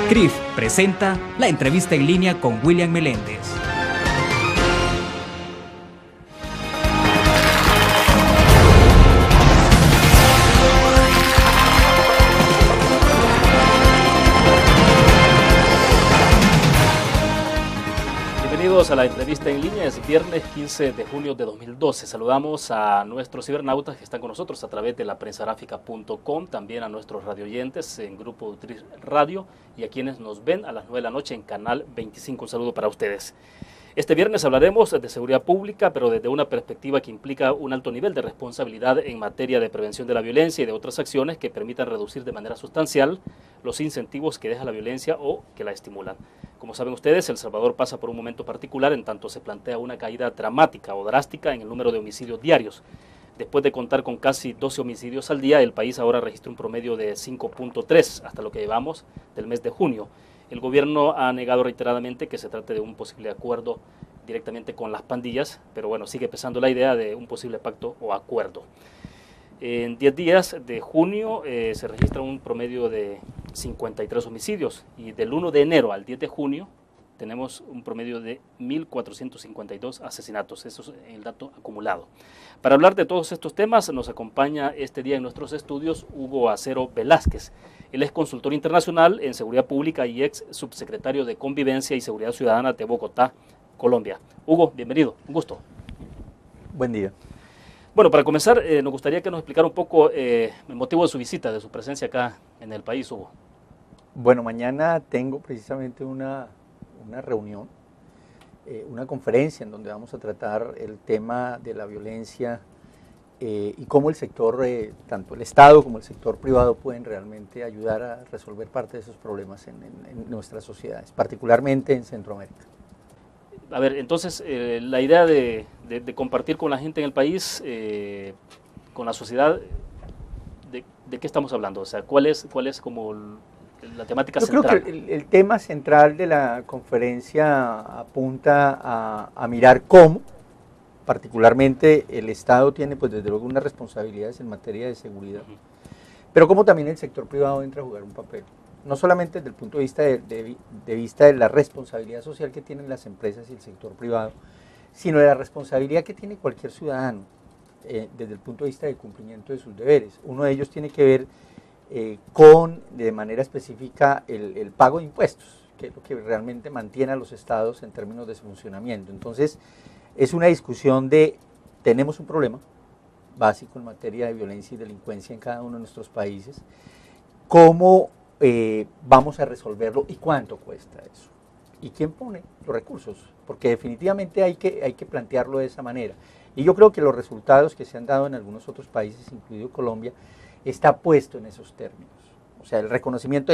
CRIF presenta la entrevista en línea con William Meléndez. Bienvenidos a la entrevista en línea, es viernes 15 de junio de 2012. Saludamos a nuestros cibernautas que están con nosotros a través de la prensagráfica.com, también a nuestros radioyentes en Grupo Utris Radio y a quienes nos ven a las 9 de la noche en Canal 25. Un saludo para ustedes. Este viernes hablaremos de seguridad pública, pero desde una perspectiva que implica un alto nivel de responsabilidad en materia de prevención de la violencia y de otras acciones que permitan reducir de manera sustancial los incentivos que deja la violencia o que la estimulan. Como saben ustedes, El Salvador pasa por un momento particular en tanto se plantea una caída dramática o drástica en el número de homicidios diarios. Después de contar con casi 12 homicidios al día, el país ahora registra un promedio de 5.3 hasta lo que llevamos del mes de junio. El gobierno ha negado reiteradamente que se trate de un posible acuerdo directamente con las pandillas, pero bueno, sigue pesando la idea de un posible pacto o acuerdo. En 10 días de junio se registra un promedio de 53 homicidios y del 1 de enero al 10 de junio tenemos un promedio de 1.452 asesinatos. Eso es el dato acumulado. Para hablar de todos estos temas nos acompaña este día en nuestros estudios Hugo Acero Velázquez. Él es consultor internacional en seguridad pública y ex subsecretario de Convivencia y Seguridad Ciudadana de Bogotá, Colombia. Hugo, bienvenido, un gusto. Buen día. Bueno, para comenzar, nos gustaría que nos explicara un poco el motivo de su visita, de su presencia acá en el país, Hugo. Bueno, mañana tengo precisamente una reunión, una conferencia en donde vamos a tratar el tema de la violencia y cómo el sector, tanto el Estado como el sector privado pueden realmente ayudar a resolver parte de esos problemas en nuestras sociedades, particularmente en Centroamérica. A ver, entonces, la idea de compartir con la gente en el país, con la sociedad, ¿de qué estamos hablando? O sea, ¿cuál es como la temática central? Yo creo que el tema central de la conferencia apunta a mirar cómo, particularmente el Estado tiene pues desde luego unas responsabilidades en materia de seguridad, pero cómo también el sector privado entra a jugar un papel. No solamente desde el punto de vista de la responsabilidad social que tienen las empresas y el sector privado, sino de la responsabilidad que tiene cualquier ciudadano desde el punto de vista del cumplimiento de sus deberes. Uno de ellos tiene que ver con, de manera específica, el pago de impuestos, que es lo que realmente mantiene a los estados en términos de su funcionamiento. Entonces, es una discusión de, tenemos un problema básico en materia de violencia y delincuencia en cada uno de nuestros países, cómo vamos a resolverlo y cuánto cuesta eso y quién pone los recursos, porque definitivamente hay que plantearlo de esa manera. Y yo creo que los resultados que se han dado en algunos otros países, incluido Colombia, está puesto en esos términos. O sea, el reconocimiento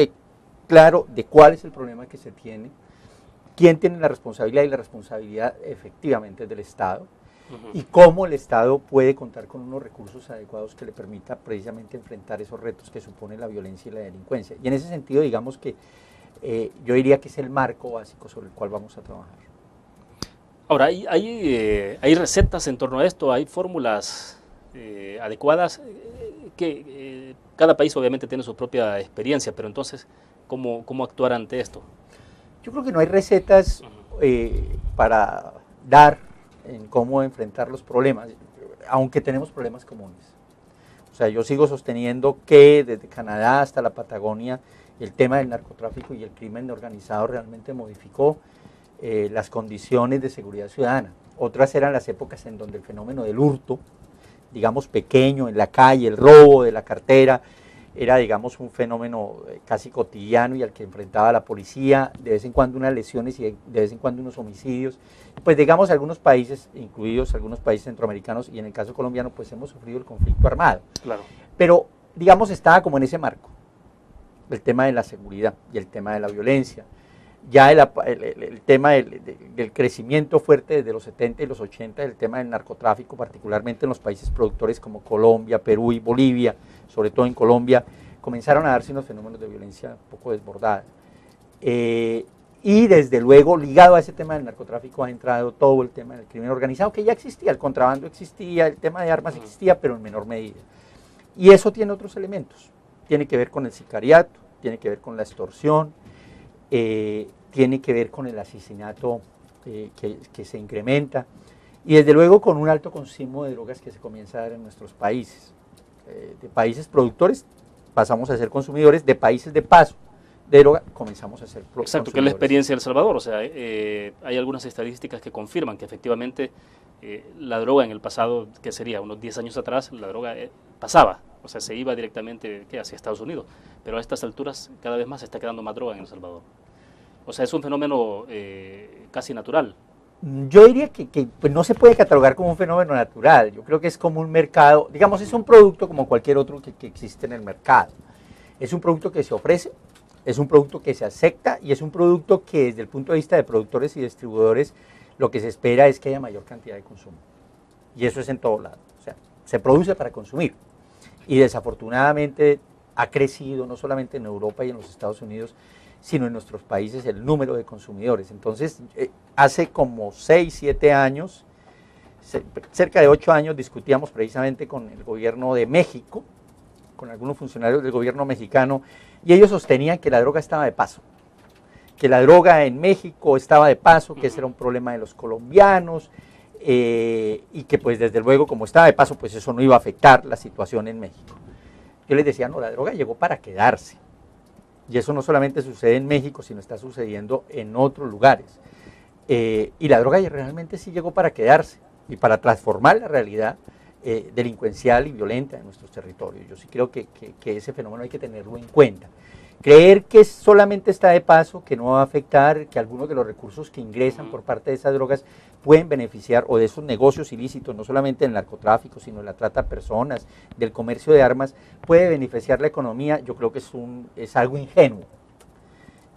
claro de cuál es el problema que se tiene, quién tiene la responsabilidad, y la responsabilidad efectivamente es del Estado, y cómo el Estado puede contar con unos recursos adecuados que le permita precisamente enfrentar esos retos que supone la violencia y la delincuencia. Y en ese sentido, digamos que yo diría que es el marco básico sobre el cual vamos a trabajar. Ahora, ¿hay recetas en torno a esto? ¿Hay fórmulas adecuadas? Que cada país obviamente tiene su propia experiencia, pero entonces, ¿cómo actuar ante esto? Yo creo que no hay recetas para dar en cómo enfrentar los problemas, aunque tenemos problemas comunes. O sea, yo sigo sosteniendo que desde Canadá hasta la Patagonia el tema del narcotráfico y el crimen organizado realmente modificó las condiciones de seguridad ciudadana. Otras eran las épocas en donde el fenómeno del hurto, digamos pequeño, en la calle, el robo de la cartera, era, digamos, un fenómeno casi cotidiano y al que enfrentaba la policía, de vez en cuando unas lesiones y de vez en cuando unos homicidios. Pues digamos, algunos países, incluidos algunos países centroamericanos y en el caso colombiano, pues hemos sufrido el conflicto armado. Claro. Pero, digamos, estaba como en ese marco, el tema de la seguridad y el tema de la violencia. Ya el tema del crecimiento fuerte desde los 70 y los 80, el tema del narcotráfico, particularmente en los países productores como Colombia, Perú y Bolivia, sobre todo en Colombia, comenzaron a darse unos fenómenos de violencia un poco desbordados. Y desde luego, ligado a ese tema del narcotráfico, ha entrado todo el tema del crimen organizado, que ya existía, el contrabando existía, el tema de armas existía, pero en menor medida. Y eso tiene otros elementos, tiene que ver con el sicariato, tiene que ver con la extorsión, tiene que ver con el asesinato que se incrementa y desde luego con un alto consumo de drogas que se comienza a dar en nuestros países. De países productores pasamos a ser consumidores, de países de paso de droga comenzamos a ser consumidores. Exacto, que es la experiencia de El Salvador. O sea, hay algunas estadísticas que confirman que efectivamente la droga en el pasado, que sería unos 10 años atrás, la droga pasaba, o sea, se iba directamente hacia Estados Unidos, pero a estas alturas cada vez más se está quedando más droga en El Salvador. O sea, es un fenómeno casi natural. Yo diría que pues no se puede catalogar como un fenómeno natural, yo creo que es como un mercado, digamos, es un producto como cualquier otro que existe en el mercado. Es un producto que se ofrece, es un producto que se acepta y es un producto que desde el punto de vista de productores y distribuidores lo que se espera es que haya mayor cantidad de consumo. Y eso es en todo lado, o sea, se produce para consumir. Y desafortunadamente ha crecido no solamente en Europa y en los Estados Unidos, sino en nuestros países el número de consumidores. Entonces, hace como 6, 7 años, cerca de 8 años, discutíamos precisamente con el gobierno de México, con algunos funcionarios del gobierno mexicano, y ellos sostenían que la droga estaba de paso, que la droga en México estaba de paso, que ese era un problema de los colombianos, y que pues desde luego como estaba de paso, pues eso no iba a afectar la situación en México. Yo les decía, no, la droga llegó para quedarse. Y eso no solamente sucede en México, sino está sucediendo en otros lugares. Y la droga realmente sí llegó para quedarse y para transformar la realidad delincuencial y violenta de nuestros territorios. Yo sí creo que ese fenómeno hay que tenerlo en cuenta. Creer que solamente está de paso, que no va a afectar, que algunos de los recursos que ingresan por parte de esas drogas pueden beneficiar, o de esos negocios ilícitos, no solamente del narcotráfico, sino de la trata de personas, del comercio de armas, puede beneficiar la economía, yo creo que es algo ingenuo.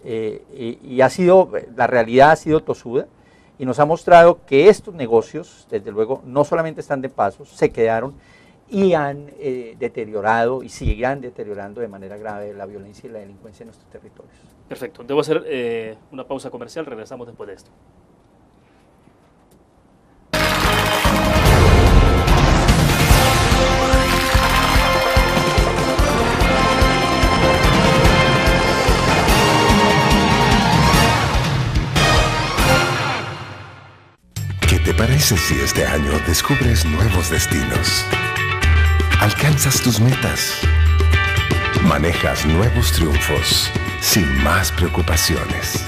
Y la realidad ha sido tosuda, y nos ha mostrado que estos negocios, desde luego, no solamente están de paso, se quedaron y han deteriorado y seguirán deteriorando de manera grave la violencia y la delincuencia en nuestros territorios. Perfecto. Debo hacer una pausa comercial, regresamos después de esto. ¿Qué te parece si este año descubres nuevos destinos? Alcanzas tus metas. Manejas nuevos triunfos sin más preocupaciones.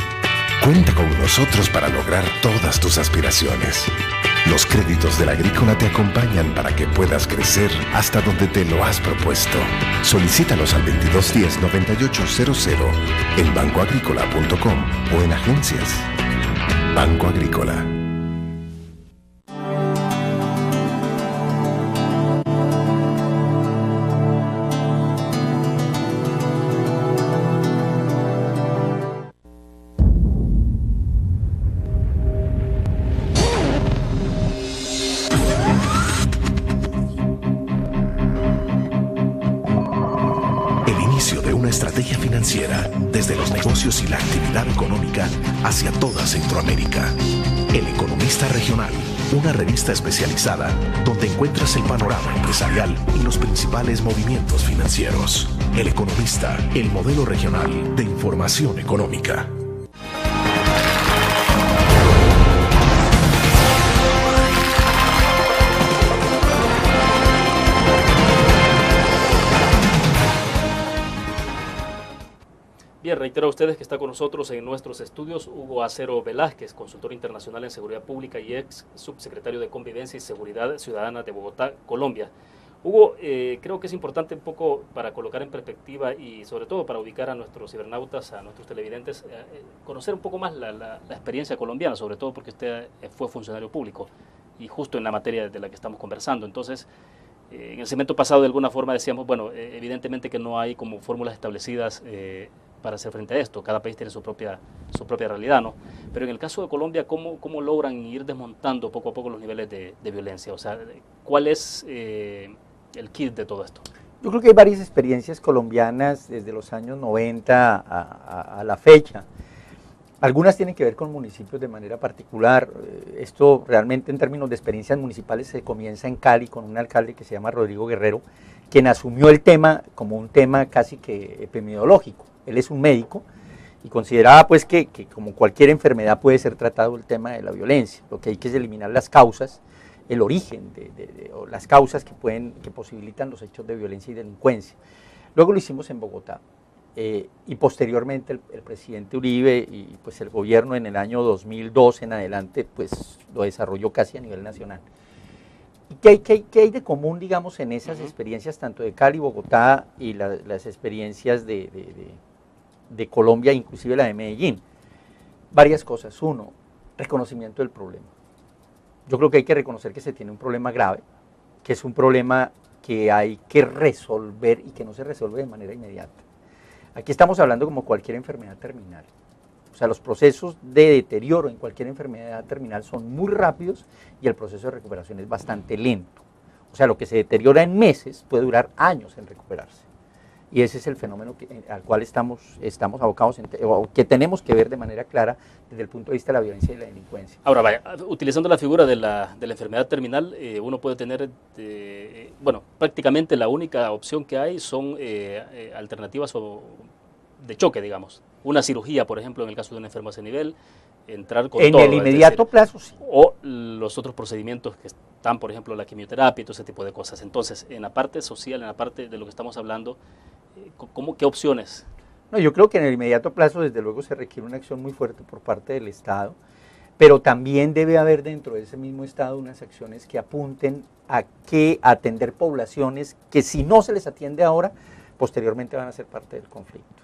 Cuenta con nosotros para lograr todas tus aspiraciones. Los créditos de la Agrícola te acompañan para que puedas crecer hasta donde te lo has propuesto. Solicítalos al 2210-9800 en bancoagricola.com o en agencias. Banco Agrícola. Estrategia financiera desde los negocios y la actividad económica hacia toda Centroamérica. El Economista Regional, una revista especializada donde encuentras el panorama empresarial y los principales movimientos financieros. El Economista, el modelo regional de información económica. Bien, reitero a ustedes que está con nosotros en nuestros estudios Hugo Acero Velázquez, consultor internacional en seguridad pública y ex subsecretario de Convivencia y Seguridad Ciudadana de Bogotá, Colombia. Hugo, creo que es importante un poco para colocar en perspectiva y sobre todo para ubicar a nuestros cibernautas, a nuestros televidentes, conocer un poco más la experiencia colombiana, sobre todo porque usted fue funcionario público y justo en la materia de la que estamos conversando. Entonces, en el segmento pasado de alguna forma decíamos, bueno, evidentemente que no hay como fórmulas establecidas para hacer frente a esto, cada país tiene su propia realidad, ¿no? Pero en el caso de Colombia, ¿cómo logran ir desmontando poco a poco los niveles de violencia? O sea, ¿cuál es el kit de todo esto? Yo creo que hay varias experiencias colombianas desde los años 90 a la fecha. Algunas tienen que ver con municipios de manera particular. Esto realmente en términos de experiencias municipales se comienza en Cali con un alcalde que se llama Rodrigo Guerrero, quien asumió el tema como un tema casi que epidemiológico. Él es un médico y consideraba pues que como cualquier enfermedad puede ser tratado el tema de la violencia. Lo que hay que es eliminar las causas, el origen o las causas que posibilitan los hechos de violencia y delincuencia. Luego lo hicimos en Bogotá. Y posteriormente el presidente Uribe y pues el gobierno en el año 2002 en adelante pues lo desarrolló casi a nivel nacional. ¿Y qué hay de común, digamos, en esas experiencias tanto de Cali, Bogotá y las experiencias de Colombia, inclusive la de Medellín? Varias cosas. Uno, reconocimiento del problema. Yo creo que hay que reconocer que se tiene un problema grave, que es un problema que hay que resolver y que no se resuelve de manera inmediata. Aquí estamos hablando como cualquier enfermedad terminal. O sea, los procesos de deterioro en cualquier enfermedad terminal son muy rápidos y el proceso de recuperación es bastante lento. O sea, lo que se deteriora en meses puede durar años en recuperarse. Y ese es el fenómeno al cual estamos abocados, o que tenemos que ver de manera clara desde el punto de vista de la violencia y la delincuencia. Ahora, vaya, utilizando la figura de la enfermedad terminal, uno puede tener, bueno, prácticamente la única opción que hay son alternativas de choque, digamos. Una cirugía, por ejemplo, en el caso de un enfermo a ese nivel, entrar con todo. En el inmediato plazo, sí. O los otros procedimientos que están, por ejemplo, la quimioterapia y todo ese tipo de cosas. Entonces, en la parte social, en la parte de lo que estamos hablando, ¿qué opciones? No, yo creo que en el inmediato plazo, desde luego, se requiere una acción muy fuerte por parte del Estado, pero también debe haber dentro de ese mismo Estado unas acciones que apunten a atender poblaciones que si no se les atiende ahora, posteriormente van a ser parte del conflicto.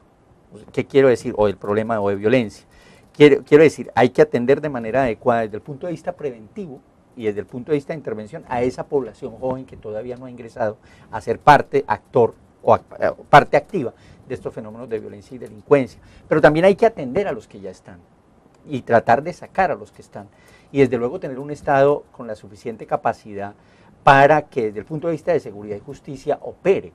¿Qué quiero decir? O del problema o de violencia. Quiero decir, hay que atender de manera adecuada desde el punto de vista preventivo y desde el punto de vista de intervención a esa población joven que todavía no ha ingresado a ser parte parte activa de estos fenómenos de violencia y delincuencia. Pero también hay que atender a los que ya están y tratar de sacar a los que están. Y desde luego tener un Estado con la suficiente capacidad para que desde el punto de vista de seguridad y justicia opere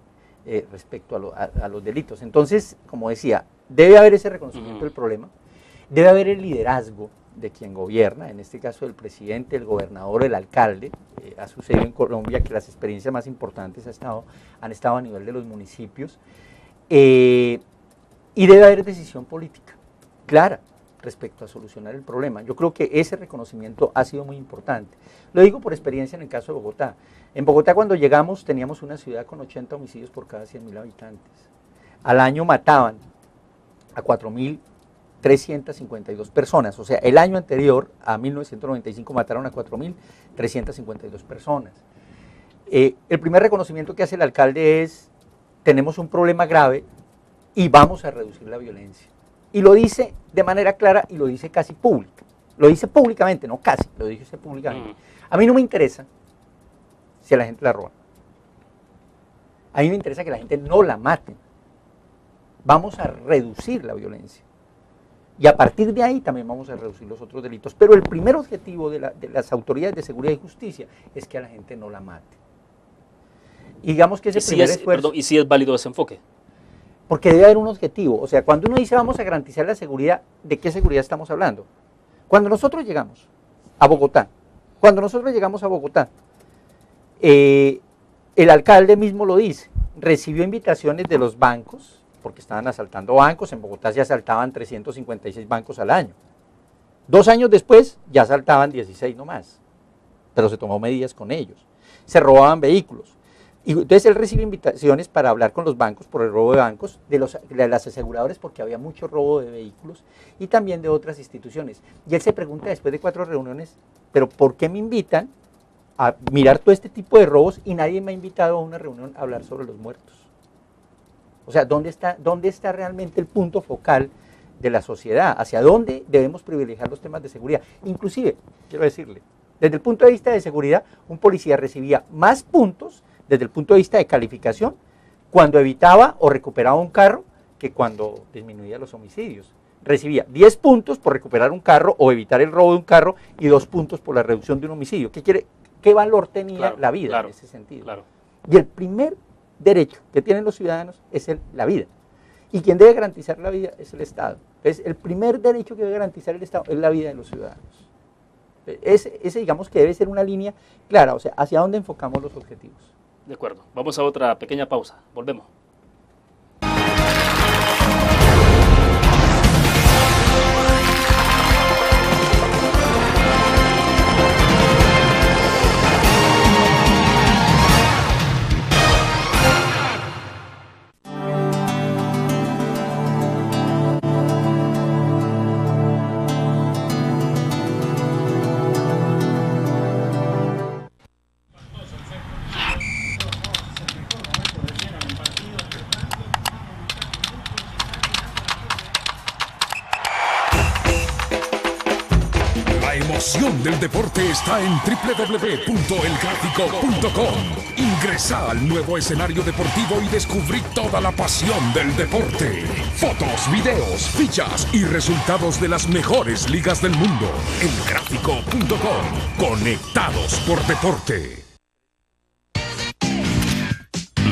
respecto a los delitos. Entonces, como decía, debe haber ese reconocimiento del problema, debe haber el liderazgo de quien gobierna, en este caso el presidente, el gobernador, el alcalde. Ha sucedido en Colombia que las experiencias más importantes han estado a nivel de los municipios, y debe haber decisión política clara respecto a solucionar el problema. Yo creo que ese reconocimiento ha sido muy importante. Lo digo por experiencia en el caso de Bogotá. En Bogotá, cuando llegamos, teníamos una ciudad con 80 homicidios por cada 100.000 habitantes. Al año mataban a 4.352 personas, o sea, el año anterior, a 1995, mataron a 4.352 personas. El primer reconocimiento que hace el alcalde es: tenemos un problema grave y vamos a reducir la violencia. Y lo dice de manera clara y lo dice casi pública. Lo dice públicamente, no casi, lo dice públicamente. A mí no me interesa si a la gente la roban. A mí me interesa que la gente no la maten. Vamos a reducir la violencia. Y a partir de ahí también vamos a reducir los otros delitos. Pero el primer objetivo de las autoridades de seguridad y justicia es que a la gente no la mate. Y digamos que ese primer esfuerzo... Perdón, ¿y si es válido ese enfoque? Porque debe haber un objetivo. O sea, cuando uno dice vamos a garantizar la seguridad, ¿de qué seguridad estamos hablando? Cuando nosotros llegamos a Bogotá, el alcalde mismo lo dice, recibió invitaciones de los bancos, porque estaban asaltando bancos. En Bogotá se asaltaban 356 bancos al año. 2 años después ya asaltaban 16 nomás, pero se tomó medidas con ellos. Se robaban vehículos. Y entonces él recibe invitaciones para hablar con los bancos por el robo de bancos, de las aseguradoras porque había mucho robo de vehículos y también de otras instituciones. Y él se pregunta después de 4 reuniones, ¿pero por qué me invitan a mirar todo este tipo de robos y nadie me ha invitado a una reunión a hablar sobre los muertos? O sea, ¿dónde está realmente el punto focal de la sociedad? ¿Hacia dónde debemos privilegiar los temas de seguridad? Inclusive, quiero decirle, desde el punto de vista de seguridad, un policía recibía más puntos desde el punto de vista de calificación cuando evitaba o recuperaba un carro que cuando disminuía los homicidios. Recibía 10 puntos por recuperar un carro o evitar el robo de un carro y 2 puntos por la reducción de un homicidio. ¿Qué valor tenía la vida en ese sentido? Claro. Y el primer derecho que tienen los ciudadanos es la vida. Y quien debe garantizar la vida es el Estado. Entonces, el primer derecho que debe garantizar el Estado es la vida de los ciudadanos. Ese digamos que debe ser una línea clara, o sea, hacia dónde enfocamos los objetivos. De acuerdo. Vamos a otra pequeña pausa. Volvemos. pasión del deporte está en www.elgráfico.com. Ingresa al nuevo escenario deportivo y descubrí toda la pasión del deporte. Fotos, videos, fichas y resultados de las mejores ligas del mundo. Elgráfico.com. Conectados por deporte.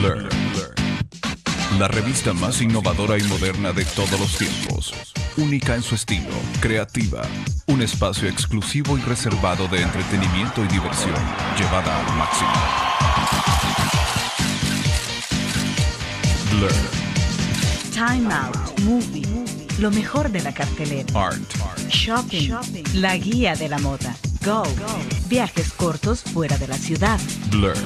Blur. La revista más innovadora y moderna de todos los tiempos. Única en su estilo, creativa. Un espacio exclusivo y reservado de entretenimiento y diversión, llevada al máximo. Blur. Time Out, Movie, lo mejor de la cartelera. Art. Shopping, la guía de la moda. Go, viajes cortos fuera de la ciudad. Blur.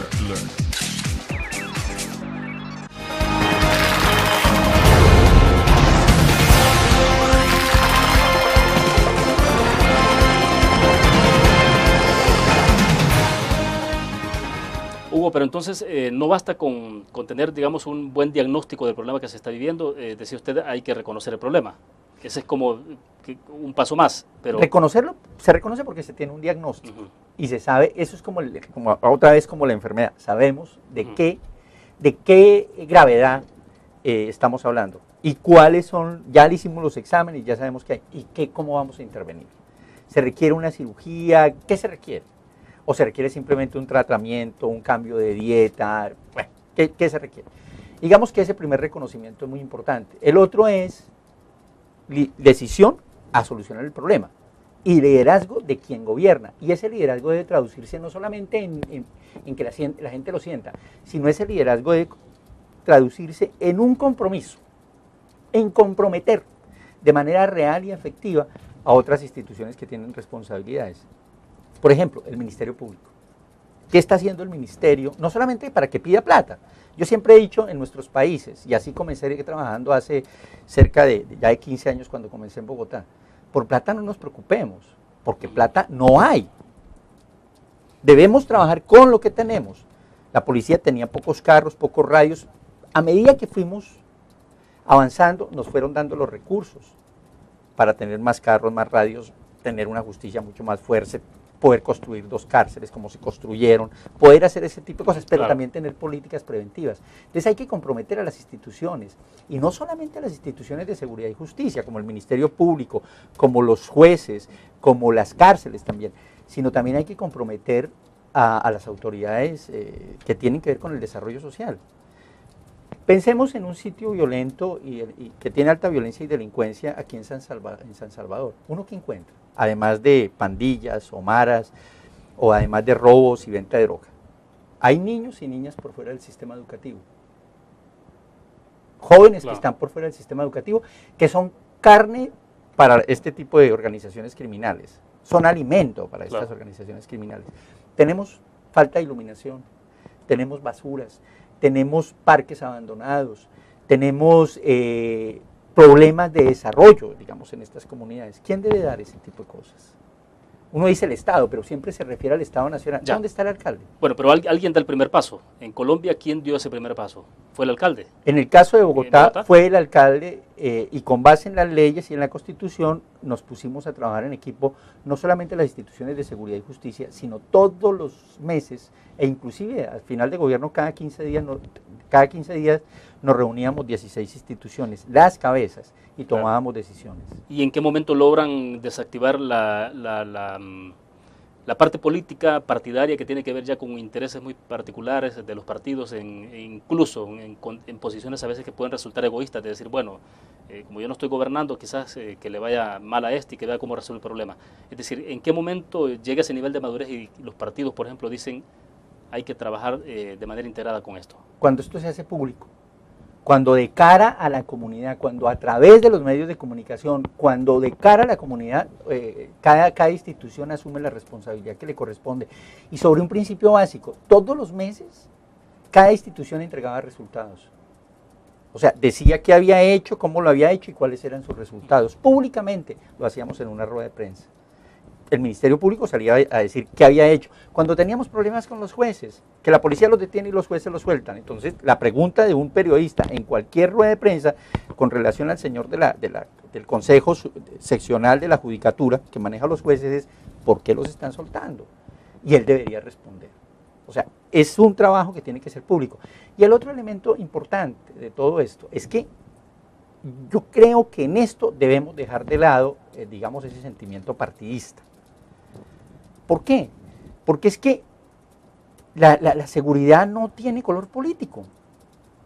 Hugo, pero entonces no basta con tener, digamos, un buen diagnóstico del problema que se está viviendo. Decía usted, hay que reconocer el problema. Ese es como un paso más. Pero Reconocerlo, se reconoce porque se tiene un diagnóstico y se sabe, eso es como otra vez como la enfermedad, sabemos de qué gravedad estamos hablando y cuáles son, ya le hicimos los exámenes, ya sabemos qué hay y cómo vamos a intervenir. ¿Se requiere una cirugía? ¿Qué se requiere? ¿O se requiere simplemente un tratamiento, un cambio de dieta? Bueno, ¿qué se requiere? Digamos que ese primer reconocimiento es muy importante. El otro es decisión a solucionar el problema y liderazgo de quien gobierna. Y ese liderazgo debe traducirse no solamente en que la gente lo sienta, sino ese liderazgo debe traducirse en un compromiso, en comprometer de manera real y efectiva a otras instituciones que tienen responsabilidades. Por ejemplo, el Ministerio Público. ¿Qué está haciendo el Ministerio? No solamente para que pida plata. Yo siempre he dicho en nuestros países, y así comencé trabajando hace cerca de 15 años cuando comencé en Bogotá, por plata no nos preocupemos, porque plata no hay. Debemos trabajar con lo que tenemos. La policía tenía pocos carros, pocos radios. A medida que fuimos avanzando, nos fueron dando los recursos para tener más carros, más radios, tener una justicia mucho más fuerte, poder construir 2 cárceles como se construyeron, poder hacer ese tipo de cosas, pero también tener políticas preventivas. Entonces hay que comprometer a las instituciones, y no solamente a las instituciones de seguridad y justicia, como el Ministerio Público, como los jueces, como las cárceles también, sino también hay que comprometer a las autoridades que tienen que ver con el desarrollo social. Pensemos en un sitio violento y que tiene alta violencia y delincuencia aquí en San Salvador. ¿Uno que encuentra? Además de pandillas o maras, o además de robos y venta de droga. Hay niños y niñas por fuera del sistema educativo. Jóvenes que están por fuera del sistema educativo, que son carne para este tipo de organizaciones criminales. Son alimento para estas organizaciones criminales. Tenemos falta de iluminación, tenemos basuras, tenemos parques abandonados, tenemos problemas de desarrollo, digamos, en estas comunidades. ¿Quién debe dar ese tipo de cosas? Uno dice el Estado, pero siempre se refiere al Estado Nacional. ¿Dónde está el alcalde? Bueno, pero alguien da el primer paso. En Colombia, ¿quién dio ese primer paso? ¿Fue el alcalde? En el caso de Bogotá fue el alcalde, y con base en las leyes y en la Constitución nos pusimos a trabajar en equipo, no solamente las instituciones de seguridad y justicia, sino todos los meses, e inclusive al final de gobierno cada 15 días nos reuníamos 16 instituciones, las cabezas, y tomábamos decisiones. ¿Y en qué momento logran desactivar la parte política partidaria que tiene que ver ya con intereses muy particulares de los partidos, incluso en posiciones a veces que pueden resultar egoístas, de decir, bueno, como yo no estoy gobernando, quizás que le vaya mal a este y que vea cómo resuelve el problema? Es decir, ¿en qué momento llega ese nivel de madurez y los partidos, por ejemplo, dicen hay que trabajar de manera integrada con esto? Cuando esto se hace público, cuando de cara a la comunidad, cuando a través de los medios de comunicación, cuando de cara a la comunidad, cada institución asume la responsabilidad que le corresponde. Y sobre un principio básico, todos los meses, cada institución entregaba resultados. O sea, decía qué había hecho, cómo lo había hecho y cuáles eran sus resultados. Públicamente lo hacíamos en una rueda de prensa. el Ministerio Público salía a decir qué había hecho. Cuando teníamos problemas con los jueces, que la policía los detiene y los jueces los sueltan. Entonces, la pregunta de un periodista en cualquier rueda de prensa con relación al señor del Consejo Seccional de la Judicatura, que maneja a los jueces, es ¿por qué los están soltando? Y él debería responder. O sea, es un trabajo que tiene que ser público. Y el otro elemento importante de todo esto es que yo creo que en esto debemos dejar de lado, digamos, ese sentimiento partidista. ¿Por qué? Porque es que la seguridad no tiene color político.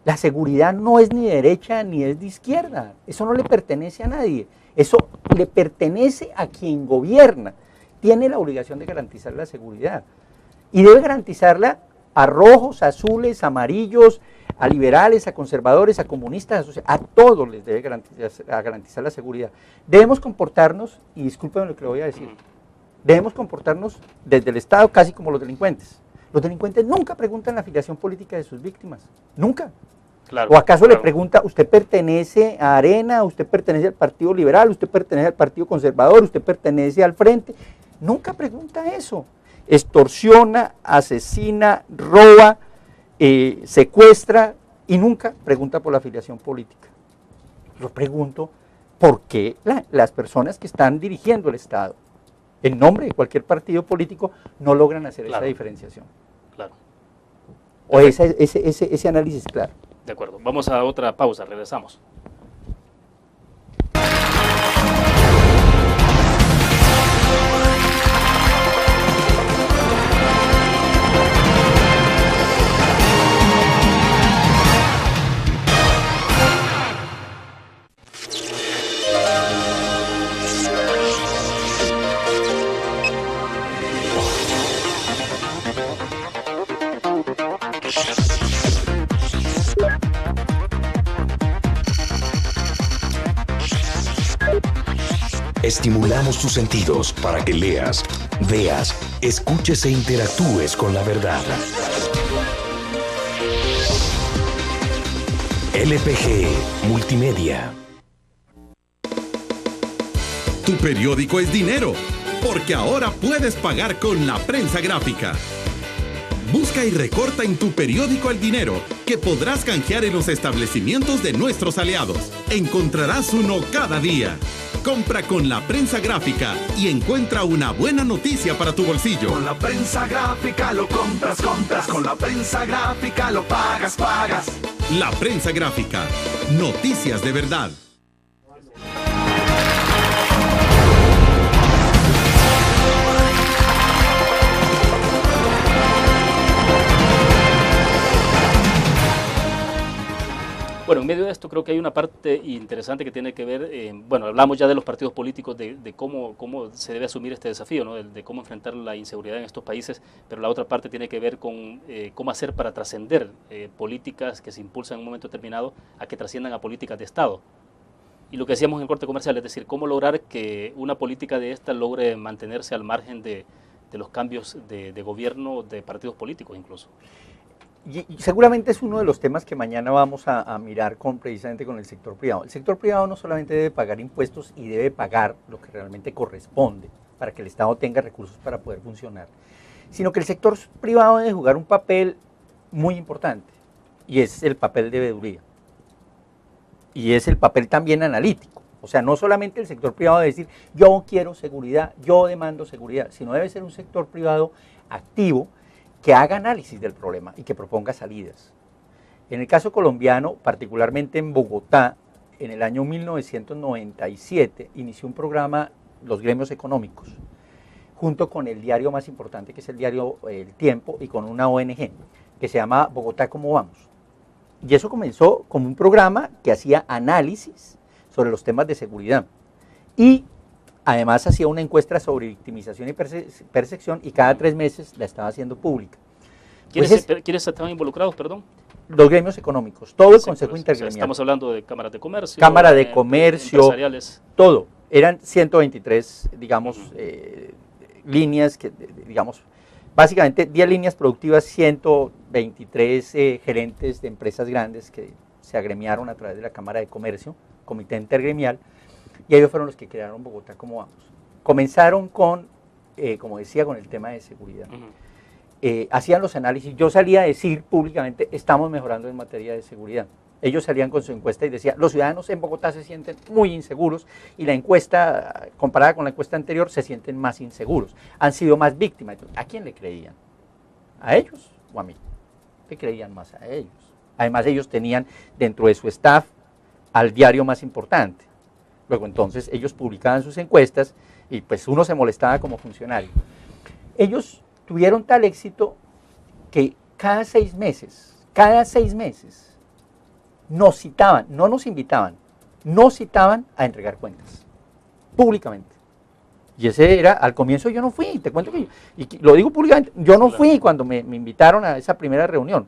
La seguridad no es ni de derecha ni es de izquierda. Eso no le pertenece a nadie. Eso le pertenece a quien gobierna. Tiene la obligación de garantizar la seguridad. Y debe garantizarla a rojos, a azules, a amarillos, a liberales, a conservadores, a comunistas, a todos les debe garantizar la seguridad. Debemos comportarnos, y discúlpenme lo que le voy a decir, debemos comportarnos desde el Estado casi como los delincuentes. Los delincuentes nunca preguntan la afiliación política de sus víctimas, nunca. Claro, ¿O acaso claro. le pregunta, usted pertenece a Arena, usted pertenece al Partido Liberal, usted pertenece al Partido Conservador, usted pertenece al Frente? Nunca pregunta eso. Extorsiona, asesina, roba, secuestra y nunca pregunta por la afiliación política. Yo pregunto por qué las personas que están dirigiendo el Estado, en nombre de cualquier partido político, no logran hacer esa diferenciación. Claro. O ese análisis claro. De acuerdo. Vamos a otra pausa, regresamos. Estimulamos tus sentidos para que leas, veas, escuches e interactúes con la verdad. LPG Multimedia. Tu periódico es dinero, porque ahora puedes pagar con la prensa gráfica. Busca y recorta en tu periódico el dinero, que podrás canjear en los establecimientos de nuestros aliados. Encontrarás uno cada día. Compra con la prensa gráfica y encuentra una buena noticia para tu bolsillo. Con la prensa gráfica lo compras. Con la prensa gráfica lo pagas. La prensa gráfica. Noticias de verdad. Bueno, en medio de esto creo que hay una parte interesante que tiene que ver, bueno, hablamos ya de los partidos políticos, de cómo se debe asumir este desafío, ¿no? De cómo enfrentar la inseguridad en estos países, pero la otra parte tiene que ver con cómo hacer para trascender políticas que se impulsan en un momento determinado a que trasciendan a políticas de Estado. Y lo que decíamos en el corte comercial, es decir, cómo lograr que una política de esta logre mantenerse al margen de los cambios de gobierno de partidos políticos incluso. Y seguramente es uno de los temas que mañana vamos a mirar precisamente con el sector privado. El sector privado no solamente debe pagar impuestos y debe pagar lo que realmente corresponde para que el Estado tenga recursos para poder funcionar, sino que el sector privado debe jugar un papel muy importante, y es el papel de veeduría, y es el papel también analítico. O sea, no solamente el sector privado debe decir, yo quiero seguridad, yo demando seguridad, sino debe ser un sector privado activo, que haga análisis del problema y que proponga salidas. En el caso colombiano, particularmente en Bogotá, en el año 1997, inició un programa, los gremios económicos, junto con el diario más importante, que es el diario El Tiempo, y con una ONG, que se llama Bogotá, ¿cómo vamos? Y eso comenzó como un programa que hacía análisis sobre los temas de seguridad. Y además hacía una encuesta sobre victimización y percepción, y cada 3 meses la estaba haciendo pública. ¿Quiénes estaban involucrados, perdón? Los gremios económicos, todo el Consejo pues, Intergremial. O sea, estamos hablando de cámaras de comercio. Cámara de comercio, empresariales. todo. Eran 123, digamos, líneas, que, digamos, básicamente 10 líneas productivas, 123 gerentes de empresas grandes que se agremiaron a través de la Cámara de Comercio, Comité Intergremial, y ellos fueron los que crearon Bogotá, ¿cómo vamos? Comenzaron con como decía, con el tema de seguridad. Hacían los análisis, yo salía a decir públicamente, estamos mejorando en materia de seguridad. Ellos salían con su encuesta y decían, los ciudadanos en Bogotá se sienten muy inseguros y la encuesta, comparada con la encuesta anterior, se sienten más inseguros. Han sido más víctimas. ¿A quién le creían? ¿A ellos o a mí? Le creían más a ellos. Además, ellos tenían dentro de su staff al diario más importante. Luego, entonces, ellos publicaban sus encuestas y pues uno se molestaba como funcionario. Ellos tuvieron tal éxito que cada 6 meses, nos citaban, no nos invitaban, nos citaban a entregar cuentas, públicamente. Y ese era, al comienzo yo no fui, te cuento que yo, y lo digo públicamente, yo no fui cuando me invitaron a esa primera reunión.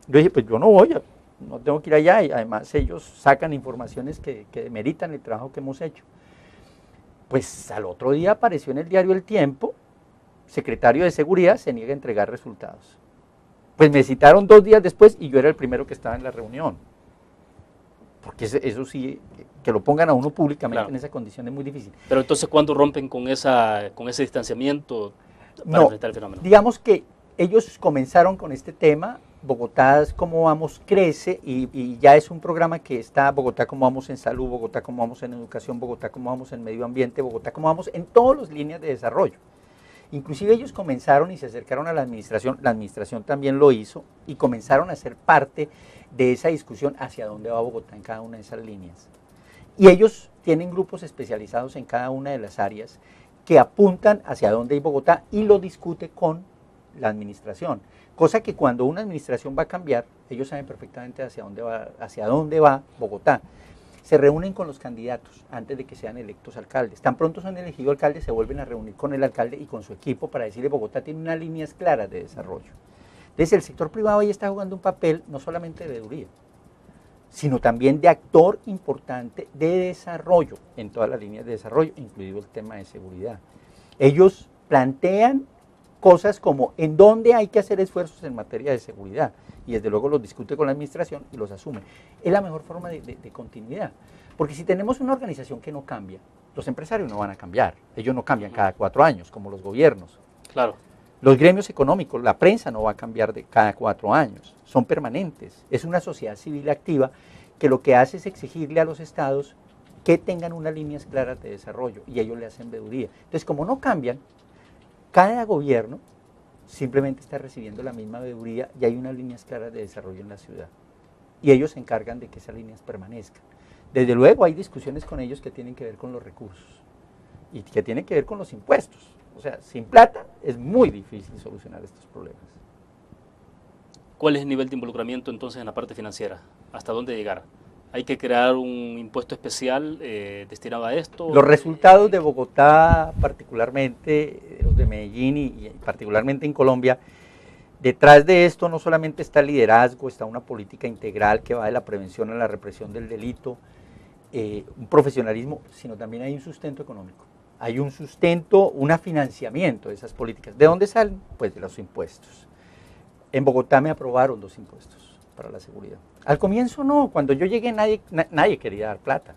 Yo dije, pues yo no voy, no tengo que ir allá, y además ellos sacan informaciones que demeritan el trabajo que hemos hecho. Pues al otro día apareció en el diario El Tiempo, secretario de Seguridad se niega a entregar resultados. Pues me citaron 2 días después y yo era el primero que estaba en la reunión. Porque eso sí, que lo pongan a uno públicamente en esa condición es muy difícil. Pero entonces, ¿cuándo rompen con ese distanciamiento para enfrentar el fenómeno? Digamos que ellos comenzaron con este tema, Bogotá cómo vamos crece y ya es un programa que está Bogotá cómo vamos en salud, Bogotá cómo vamos en educación, Bogotá cómo vamos en medio ambiente, Bogotá cómo vamos en todas las líneas de desarrollo. Inclusive ellos comenzaron y se acercaron a la administración también lo hizo y comenzaron a ser parte de esa discusión hacia dónde va Bogotá en cada una de esas líneas. Y ellos tienen grupos especializados en cada una de las áreas que apuntan hacia dónde va Bogotá y lo discute con la administración. Cosa que cuando una administración va a cambiar, ellos saben perfectamente hacia dónde va Bogotá. Se reúnen con los candidatos antes de que sean electos alcaldes. Tan pronto son elegidos alcaldes, se vuelven a reunir con el alcalde y con su equipo para decirle Bogotá tiene unas líneas claras de desarrollo. Entonces el sector privado ahí está jugando un papel no solamente de veeduría, sino también de actor importante de desarrollo en todas las líneas de desarrollo, incluido el tema de seguridad. Ellos plantean cosas como en dónde hay que hacer esfuerzos en materia de seguridad y desde luego los discute con la administración y los asume. Es la mejor forma de continuidad, porque si tenemos una organización que no cambia, los empresarios no van a cambiar, ellos no cambian cada 4 años como los gobiernos. Claro. Los gremios económicos, la prensa no va a cambiar de cada 4 años, son permanentes. Es una sociedad civil activa que lo que hace es exigirle a los estados que tengan unas líneas claras de desarrollo y ellos le hacen veeduría. Entonces, como no cambian, cada gobierno simplemente está recibiendo la misma veeduría y hay unas líneas claras de desarrollo en la ciudad. Y ellos se encargan de que esas líneas permanezcan. Desde luego hay discusiones con ellos que tienen que ver con los recursos y que tienen que ver con los impuestos. O sea, sin plata es muy difícil solucionar estos problemas. ¿Cuál es el nivel de involucramiento entonces en la parte financiera? ¿Hasta dónde llegar? ¿Hay que crear un impuesto especial destinado a esto? Los resultados de Bogotá, particularmente los de Medellín y particularmente en Colombia, detrás de esto no solamente está el liderazgo, está una política integral que va de la prevención a la represión del delito, un profesionalismo, sino también hay un sustento económico. Hay un sustento, un financiamiento de esas políticas. ¿De dónde salen? Pues de los impuestos. En Bogotá me aprobaron 2 impuestos para la seguridad. Al comienzo no, cuando yo llegué nadie quería dar plata.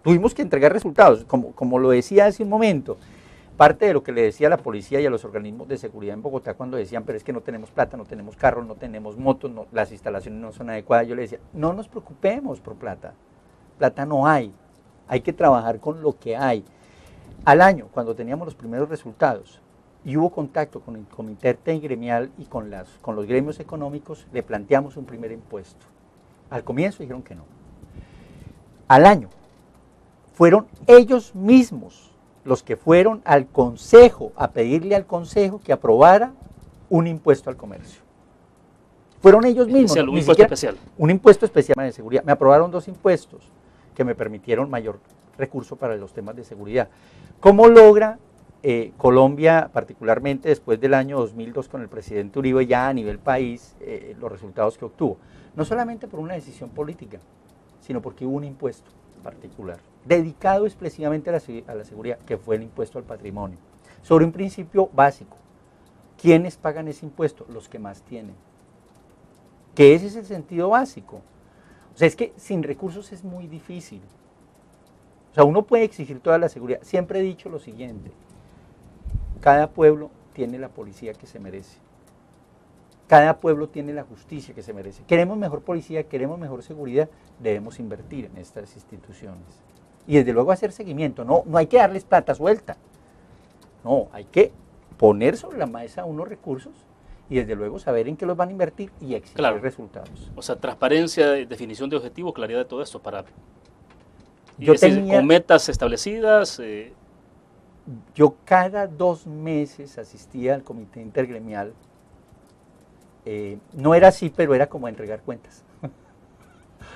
Tuvimos que entregar resultados, como lo decía hace un momento. Parte de lo que le decía a la policía y a los organismos de seguridad en Bogotá cuando decían, pero es que no tenemos plata, no tenemos carros, no tenemos motos, las instalaciones no son adecuadas, yo le decía, no nos preocupemos por plata no hay que trabajar con lo que hay. Al año, cuando teníamos los primeros resultados y hubo contacto con el comité intergremial y con los gremios económicos, le planteamos un primer impuesto. Al comienzo dijeron que no. Al año, fueron ellos mismos los que fueron al Consejo a pedirle al Consejo que aprobara un impuesto al comercio. Fueron ellos mismos. Especial, un impuesto especial. Un impuesto especial de seguridad. Me aprobaron 2 impuestos que me permitieron mayor recurso para los temas de seguridad. ¿Cómo logra Colombia, particularmente después del año 2002 con el presidente Uribe, ya a nivel país, los resultados que obtuvo? No solamente por una decisión política, sino porque hubo un impuesto particular, dedicado exclusivamente a la seguridad, que fue el impuesto al patrimonio, sobre un principio básico. ¿Quiénes pagan ese impuesto? Los que más tienen. Que ese es el sentido básico. O sea, es que sin recursos es muy difícil. O sea, uno puede exigir toda la seguridad. Siempre he dicho lo siguiente, cada pueblo tiene la policía que se merece. Cada pueblo tiene la justicia que se merece. Queremos mejor policía, queremos mejor seguridad, debemos invertir en estas instituciones. Y desde luego hacer seguimiento, no hay que darles plata suelta. No, hay que poner sobre la mesa unos recursos y desde luego saber en qué los van a invertir y exigir resultados. O sea, transparencia, definición de objetivos, claridad de todo esto para... con metas establecidas. Yo cada 2 meses asistía al comité intergremial. No era así, pero era como entregar cuentas.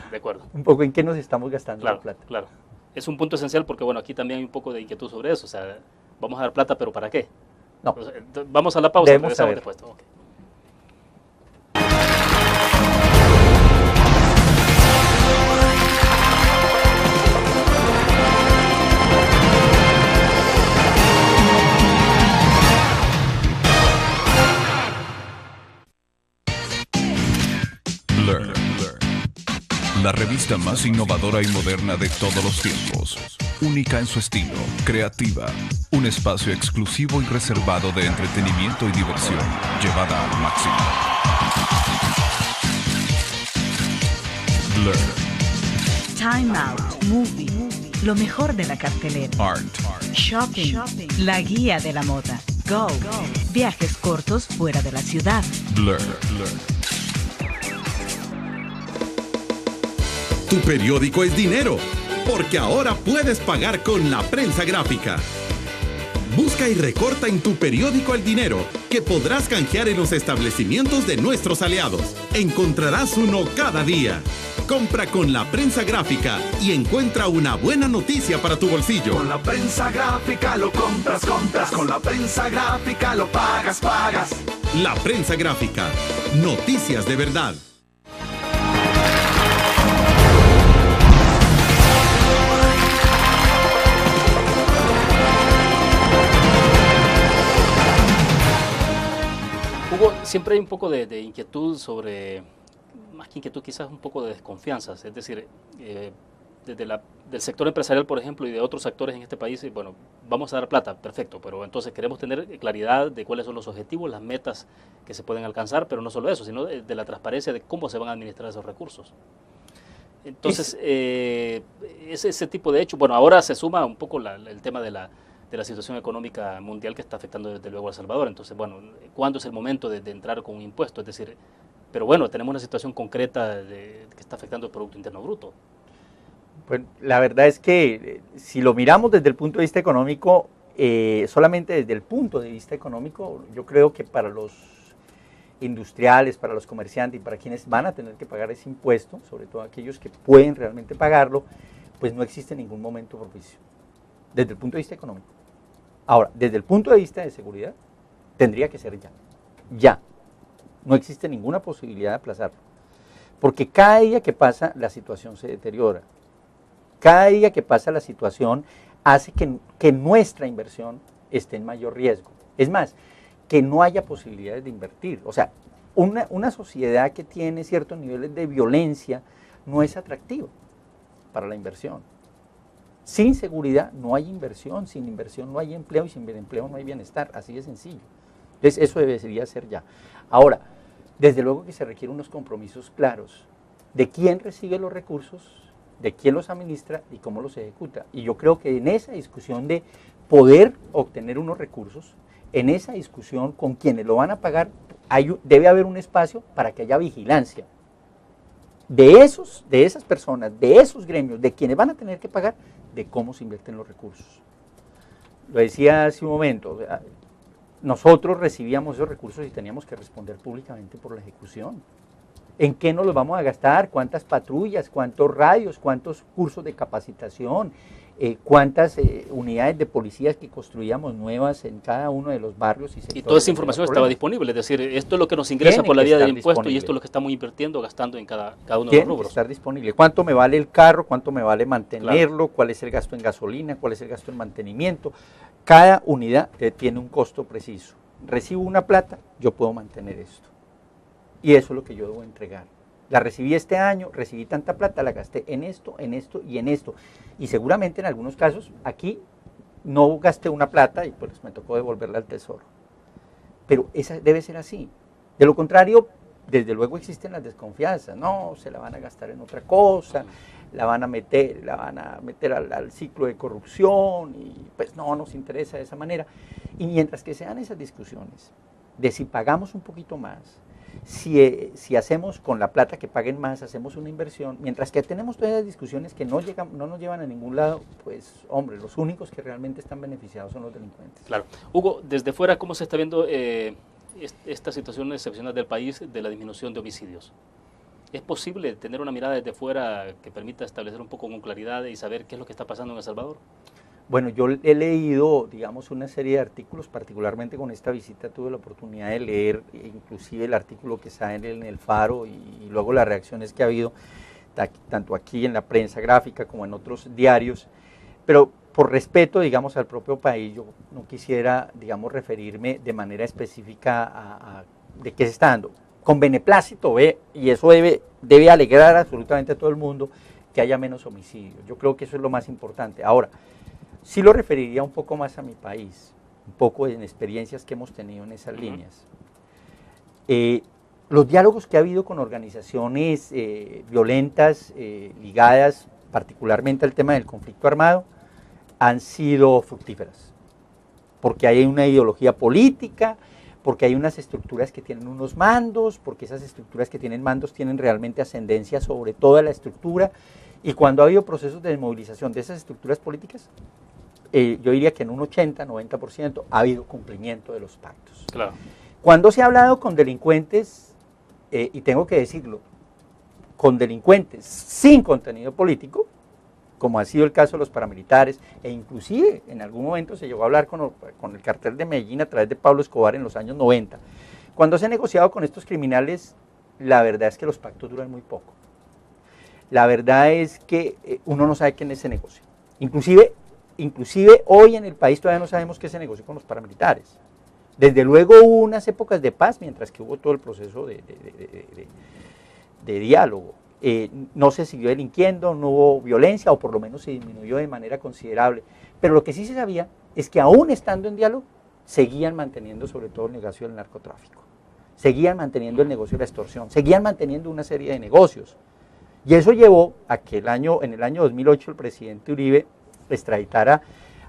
De acuerdo. Un poco en qué nos estamos gastando la plata. Claro. Es un punto esencial porque, bueno, aquí también hay un poco de inquietud sobre eso. O sea, vamos a dar plata, pero ¿para qué? No. Entonces, vamos a la pausa, regresamos después. Okay. Blur. La revista más innovadora y moderna de todos los tiempos. Única en su estilo, creativa. Un espacio exclusivo y reservado de entretenimiento y diversión, llevada al máximo. Blur. Time Out, Movie, lo mejor de la cartelera. Art. Shopping, la guía de la moda. Go, viajes cortos fuera de la ciudad. Blur. Tu periódico es dinero, porque ahora puedes pagar con la prensa gráfica. Busca y recorta en tu periódico el dinero, que podrás canjear en los establecimientos de nuestros aliados. Encontrarás uno cada día. Compra con la prensa gráfica y encuentra una buena noticia para tu bolsillo. Con la prensa gráfica lo compras. Con la prensa gráfica lo pagas. La prensa gráfica. Noticias de verdad. Hugo, siempre hay un poco de inquietud sobre, más que inquietud, quizás un poco de desconfianza. Es decir, del sector empresarial, por ejemplo, y de otros actores en este país, bueno, vamos a dar plata, perfecto, pero entonces queremos tener claridad de cuáles son los objetivos, las metas que se pueden alcanzar, pero no solo eso, sino de la transparencia de cómo se van a administrar esos recursos. Entonces, ese tipo de hecho, bueno, ahora se suma un poco el tema de la situación económica mundial que está afectando desde luego a El Salvador. Entonces, bueno, ¿cuándo es el momento de entrar con un impuesto? Es decir, pero bueno, tenemos una situación concreta que está afectando el Producto Interno Bruto. Pues la verdad es que si lo miramos desde el punto de vista económico, solamente desde el punto de vista económico, yo creo que para los industriales, para los comerciantes y para quienes van a tener que pagar ese impuesto, sobre todo aquellos que pueden realmente pagarlo, pues no existe ningún momento propicio, desde el punto de vista económico. Ahora, desde el punto de vista de seguridad, tendría que ser ya. No existe ninguna posibilidad de aplazarlo, porque cada día que pasa la situación se deteriora. Cada día que pasa la situación hace que nuestra inversión esté en mayor riesgo. Es más, que no haya posibilidades de invertir. O sea, una sociedad que tiene ciertos niveles de violencia no es atractiva para la inversión. Sin seguridad no hay inversión, sin inversión no hay empleo y sin empleo no hay bienestar, así de sencillo. Entonces eso debería ser ya. Ahora, desde luego que se requieren unos compromisos claros de quién recibe los recursos, de quién los administra y cómo los ejecuta. Y yo creo que en esa discusión de poder obtener unos recursos, en esa discusión con quienes lo van a pagar, debe haber un espacio para que haya vigilancia de esas personas, de esos gremios, de quienes van a tener que pagar, de cómo se invierten los recursos. Lo decía hace un momento, nosotros recibíamos esos recursos y teníamos que responder públicamente por la ejecución. ¿En qué nos los vamos a gastar? ¿Cuántas patrullas? ¿Cuántos radios? ¿Cuántos cursos de capacitación? ¿Cuántas unidades de policías que construíamos nuevas en cada uno de los barrios? Y toda esa información estaba disponible, es decir, esto es lo que nos ingresa por la vía del impuesto y esto es lo que estamos invirtiendo, gastando en cada uno de los rubros. Tiene que estar disponible. ¿Cuánto me vale el carro? ¿Cuánto me vale mantenerlo? Claro. ¿Cuál es el gasto en gasolina? ¿Cuál es el gasto en mantenimiento? Cada unidad tiene un costo preciso. Recibo una plata, yo puedo mantener esto. Y eso es lo que yo debo entregar. La recibí este año, recibí tanta plata, la gasté en esto y en esto. Y seguramente en algunos casos aquí no gasté una plata y pues me tocó devolverla al tesoro. Pero esa debe ser así. De lo contrario, desde luego existen las desconfianzas, no, se la van a gastar en otra cosa, la van a meter al ciclo de corrupción y pues no nos interesa de esa manera. Y mientras que se dan esas discusiones de si pagamos un poquito más, si hacemos con la plata que paguen más, hacemos una inversión, mientras que tenemos todas esas discusiones que no nos llevan a ningún lado, pues hombre, los únicos que realmente están beneficiados son los delincuentes. Claro. Hugo, desde fuera, ¿cómo se está viendo esta situación excepcional del país de la disminución de homicidios? ¿Es posible tener una mirada desde fuera que permita establecer un poco con claridad y saber qué es lo que está pasando en El Salvador? Bueno, yo he leído, digamos, una serie de artículos, particularmente con esta visita tuve la oportunidad de leer inclusive el artículo que sale en El Faro y luego las reacciones que ha habido, tanto aquí en la prensa gráfica como en otros diarios, pero por respeto, digamos, al propio país, yo no quisiera, digamos, referirme de manera específica de qué se está dando. Con beneplácito, y eso debe alegrar absolutamente a todo el mundo que haya menos homicidios. Yo creo que eso es lo más importante. Ahora, sí lo referiría un poco más a mi país, un poco en experiencias que hemos tenido en esas líneas. Los diálogos que ha habido con organizaciones violentas, ligadas particularmente al tema del conflicto armado, han sido fructíferas, porque hay una ideología política, porque hay unas estructuras que tienen unos mandos, porque esas estructuras que tienen mandos tienen realmente ascendencia sobre toda la estructura, y cuando ha habido procesos de desmovilización de esas estructuras políticas, yo diría que en un 80-90% ha habido cumplimiento de los pactos. Claro. Cuando se ha hablado con delincuentes, y tengo que decirlo, con delincuentes sin contenido político, como ha sido el caso de los paramilitares, e inclusive en algún momento se llegó a hablar con el cartel de Medellín a través de Pablo Escobar en los años 90. Cuando se ha negociado con estos criminales, la verdad es que los pactos duran muy poco. La verdad es que uno no sabe quién es ese negocio. Inclusive hoy en el país todavía no sabemos qué se negoció con los paramilitares. Desde luego hubo unas épocas de paz, mientras que hubo todo el proceso de diálogo. No se siguió delinquiendo, no hubo violencia, o por lo menos se disminuyó de manera considerable. Pero lo que sí se sabía es que aún estando en diálogo, seguían manteniendo sobre todo el negocio del narcotráfico, seguían manteniendo el negocio de la extorsión, seguían manteniendo una serie de negocios. Y eso llevó a que en el año 2008 el presidente Uribe extraditara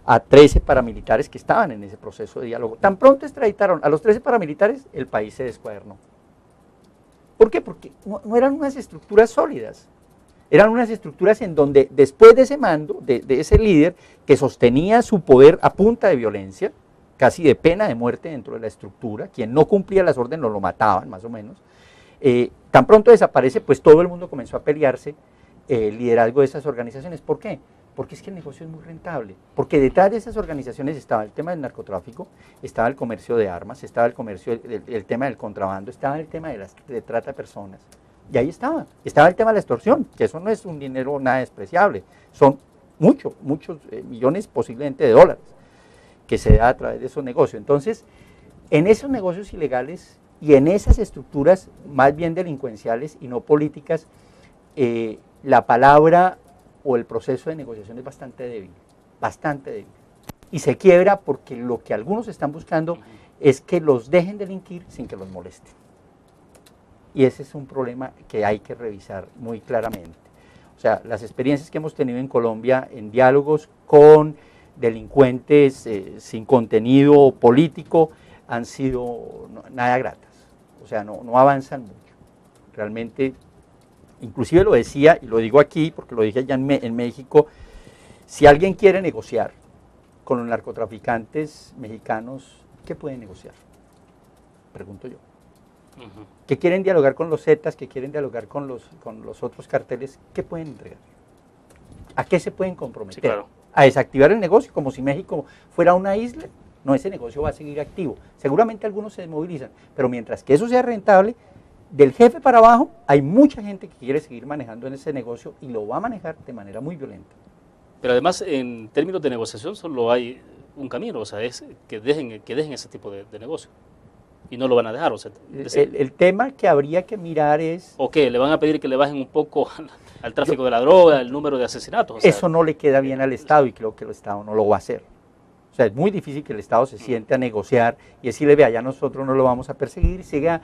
a 13 paramilitares que estaban en ese proceso de diálogo. Tan pronto extraditaron a los 13 paramilitares, el país se descuadernó. ¿Por qué? Porque no eran unas estructuras sólidas, eran unas estructuras en donde después de ese mando, de ese líder que sostenía su poder a punta de violencia, casi de pena de muerte dentro de la estructura, quien no cumplía las órdenes lo mataban más o menos, tan pronto desaparece, pues todo el mundo comenzó a pelearse el liderazgo de esas organizaciones. ¿Por qué? Porque es que el negocio es muy rentable, porque detrás de esas organizaciones estaba el tema del narcotráfico, estaba el comercio de armas, estaba el tema del contrabando, estaba el tema de trata de personas, y ahí estaba el tema de la extorsión, que eso no es un dinero nada despreciable, son muchos millones posiblemente de dólares que se da a través de esos negocios. Entonces, en esos negocios ilegales y en esas estructuras más bien delincuenciales y no políticas, la palabra o el proceso de negociación es bastante débil, y se quiebra porque lo que algunos están buscando es que los dejen delinquir sin que los molesten, y ese es un problema que hay que revisar muy claramente. O sea, las experiencias que hemos tenido en Colombia en diálogos con delincuentes sin contenido político han sido nada gratas, o sea, no avanzan mucho, realmente. Inclusive lo decía, y lo digo aquí porque lo dije allá en México, si alguien quiere negociar con los narcotraficantes mexicanos, ¿qué puede negociar? Pregunto yo. ¿Que quieren dialogar con los Zetas, que quieren dialogar con los otros carteles? ¿Qué pueden entregar? ¿A qué se pueden comprometer? Sí, claro. ¿A desactivar el negocio como si México fuera una isla? No, ese negocio va a seguir activo. Seguramente algunos se desmovilizan, pero mientras que eso sea rentable, del jefe para abajo hay mucha gente que quiere seguir manejando en ese negocio y lo va a manejar de manera muy violenta. Pero además, en términos de negociación, solo hay un camino, o sea, es que dejen ese tipo de negocio. Y no lo van a dejar, o sea. El tema que habría que mirar es... ¿O qué? ¿Le van a pedir que le bajen un poco al tráfico de la droga, el número de asesinatos? O sea, eso no le queda bien al Estado y creo que el Estado no lo va a hacer. sea, es muy difícil que el Estado se siente a negociar y decirle, vea, ya nosotros no lo vamos a perseguir, siga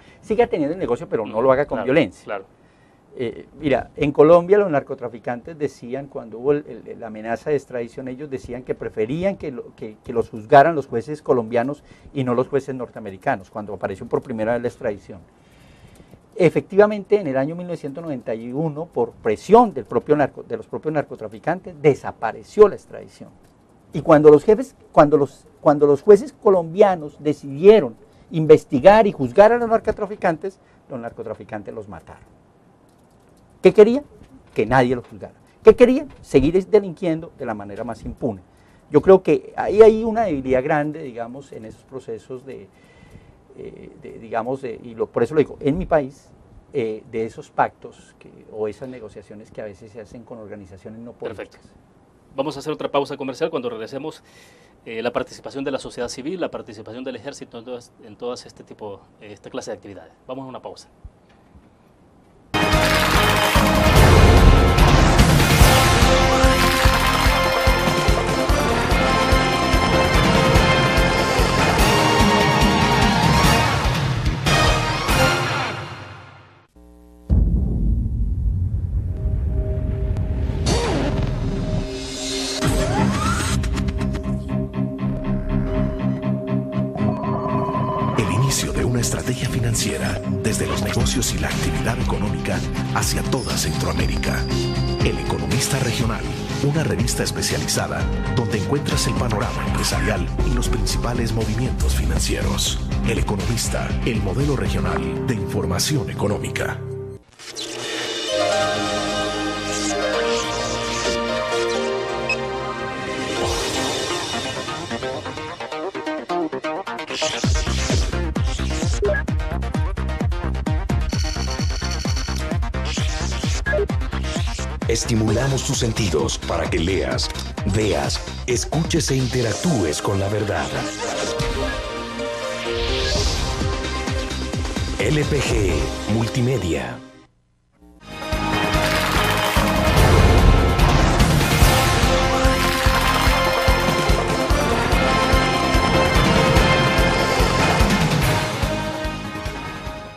teniendo el negocio, pero no lo haga con violencia. Claro. Mira, en Colombia los narcotraficantes decían, cuando hubo la amenaza de extradición, ellos decían que preferían que los juzgaran los jueces colombianos y no los jueces norteamericanos, cuando apareció por primera vez la extradición. Efectivamente, en el año 1991, por presión de los propios narcotraficantes, desapareció la extradición. Y cuando los jueces colombianos decidieron investigar y juzgar a los narcotraficantes los mataron. ¿Qué querían? Que nadie los juzgara. ¿Qué querían? Seguir delinquiendo de la manera más impune. Yo creo que ahí hay una debilidad grande, digamos, en esos procesos por eso lo digo, en mi país, de esos pactos o esas negociaciones que a veces se hacen con organizaciones no políticas. Perfecto. Vamos a hacer otra pausa comercial. Cuando regresemos, la participación de la sociedad civil, la participación del ejército en todas esta clase de actividades. Vamos a una pausa. Estrategia financiera desde los negocios y la actividad económica hacia toda Centroamérica. El Economista Regional, una revista especializada donde encuentras el panorama empresarial y los principales movimientos financieros. El Economista, el modelo regional de información económica. Estimulamos tus sentidos para que leas, veas, escuches e interactúes con la verdad. LPG Multimedia.